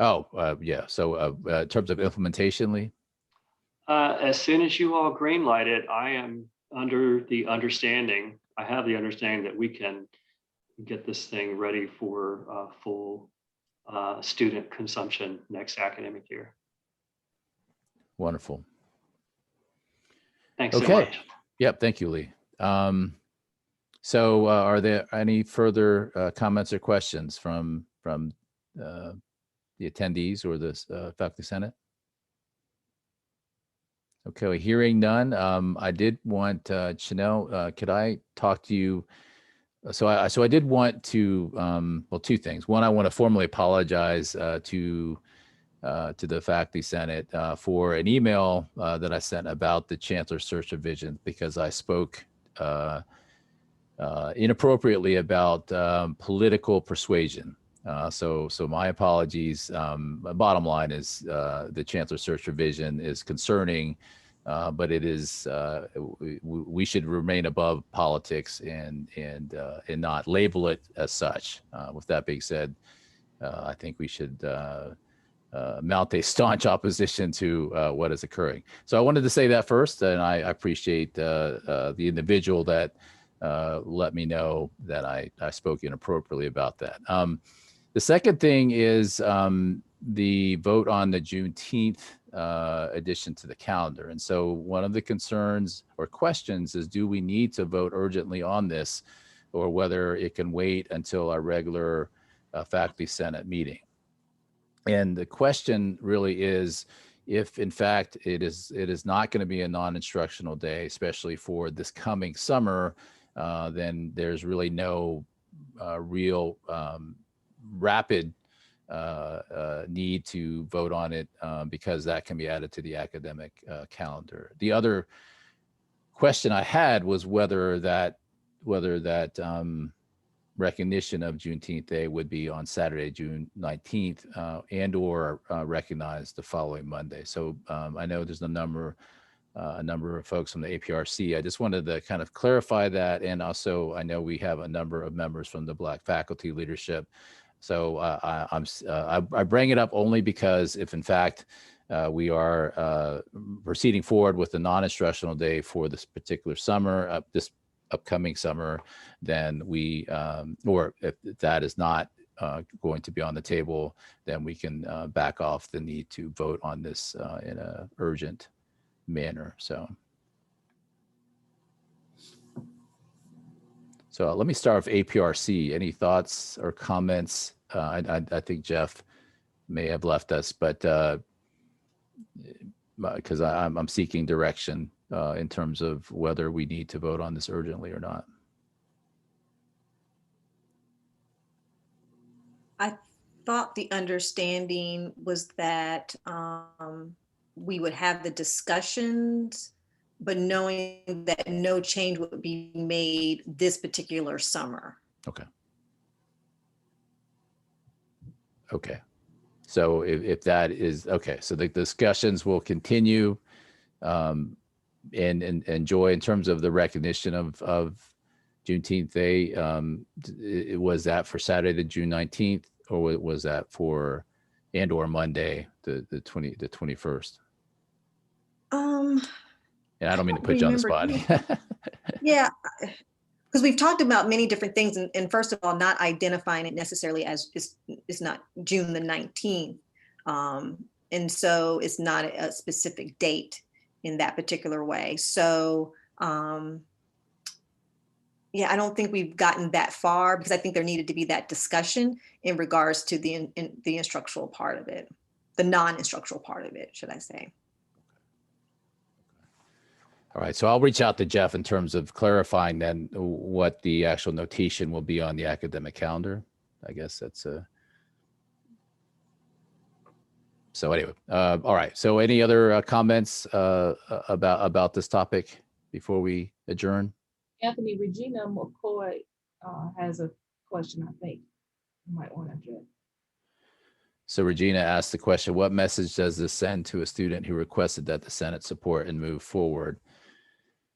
Oh, yeah. So in terms of implementation, Lee? As soon as you all green light it, I am under the understanding, I have the understanding that we can get this thing ready for full student consumption next academic year. Wonderful. Thanks so much. Yep. Thank you, Lee. So are there any further comments or questions from the attendees or the Faculty Senate? Okay, hearing none. I did want, Chanel, could I talk to you? So I did want to, well, 2 things. One, I want to formally apologize to the Faculty Senate for an email that I sent about the Chancellor's Search Revision, because I spoke inappropriately about political persuasion. So my apologies. Bottom line is the Chancellor's Search Revision is concerning, but it is we should remain above politics and not label it as such. With that being said, I think we should mount a staunch opposition to what is occurring. So I wanted to say that first, and I appreciate the individual that let me know that I spoke inappropriately about that. The second thing is the vote on the Juneteenth addition to the calendar. And so one of the concerns or questions is, do we need to vote urgently on this, or whether it can wait until our regular Faculty Senate meeting? And the question really is, if in fact it is not going to be a non-instructional day, especially for this coming summer, then there's really no real rapid need to vote on it, because that can be added to the academic calendar. The other question I had was whether that recognition of Juneteenth Day would be on Saturday, June 19th, and or recognized the following Monday. So I know there's a number of folks from the APRC. I just wanted to kind of clarify that. And also, I know we have a number of members from the Black faculty leadership. So I bring it up only because if in fact we are proceeding forward with the non-instructional day for this particular summer, this upcoming summer, then we, or if that is not going to be on the table, then we can back off the need to vote on this in a urgent manner. So let me start with APRC. Any thoughts or comments? I think Jeff may have left us, but because I'm seeking direction in terms of whether we need to vote on this urgently or not. I thought the understanding was that we would have the discussions, but knowing that no change would be made this particular summer. Okay. Okay. So if that is, okay, so the discussions will continue. And Joy, in terms of the recognition of Juneteenth Day, was that for Saturday, the June 19th, or was that for and or Monday, the 21st? And I don't mean to put you on the spot. Yeah, because we've talked about many different things, and first of all, not identifying it necessarily as it's not June the 19th, and so it's not a specific date in that particular way. So yeah, I don't think we've gotten that far, because I think there needed to be that discussion in regards to the instructional part of it, the non-instructional part of it, should I say. All right, so I'll reach out to Jeff in terms of clarifying then what the actual notation will be on the academic calendar. I guess that's a. So anyway, all right. So any other comments about this topic before we adjourn? Anthony, Regina McCoy has a question, I think you might want to address. So Regina asked the question, what message does this send to a student who requested that the Senate support and move forward?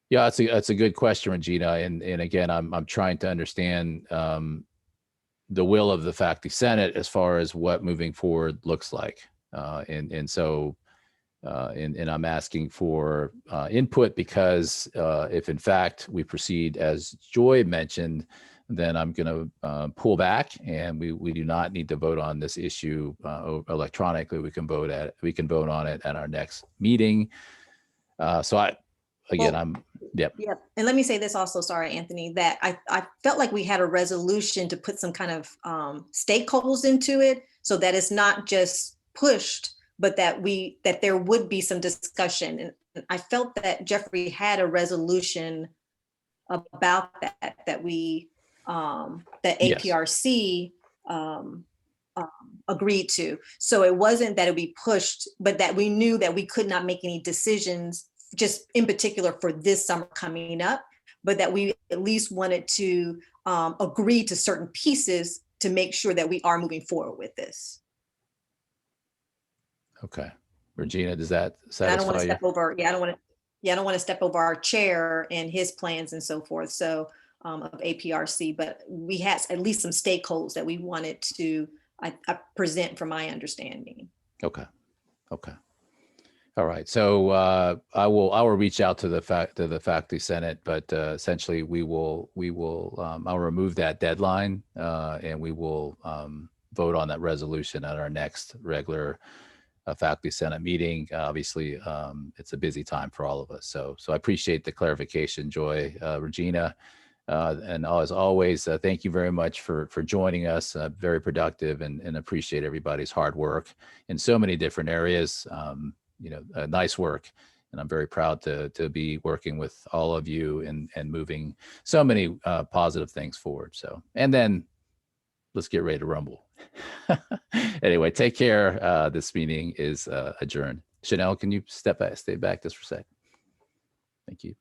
Yeah, that's a good question, Regina. And again, I'm trying to understand the will of the faculty Senate as far as what moving forward looks like. And so I'm asking for input, because if in fact we proceed as Joy mentioned, then I'm going to pull back, and we do not need to vote on this issue electronically. We can vote on it at our next meeting. Yep. And let me say this also, sorry, Anthony, that I felt like we had a resolution to put some kind of stakeholders into it, so that it's not just pushed, but that there would be some discussion. And I felt that Jeffrey had a resolution about that we, that APRC agreed to. So it wasn't that it would be pushed, but that we knew that we could not make any decisions just in particular for this summer coming up, but that we at least wanted to agree to certain pieces to make sure that we are moving forward with this. Okay, Regina, does that satisfy you? I don't want to step over. I don't want to step over our chair and his plans and so forth. So of APRC, but we had at least some stakeholders that we wanted to present from my understanding. Okay. All right. So I will reach out to the faculty Senate, but essentially I'll remove that deadline and we will vote on that resolution at our next regular faculty Senate meeting. Obviously, it's a busy time for all of us. So I appreciate the clarification, Joy. Regina, And as always, thank you very much for joining us. Very productive, and appreciate everybody's hard work in so many different areas. Nice work. And I'm very proud to be working with all of you and moving so many positive things forward. So, and then let's get ready to rumble. Anyway, take care. This meeting is adjourned. Chanel, can you stay back just for a sec? Thank you.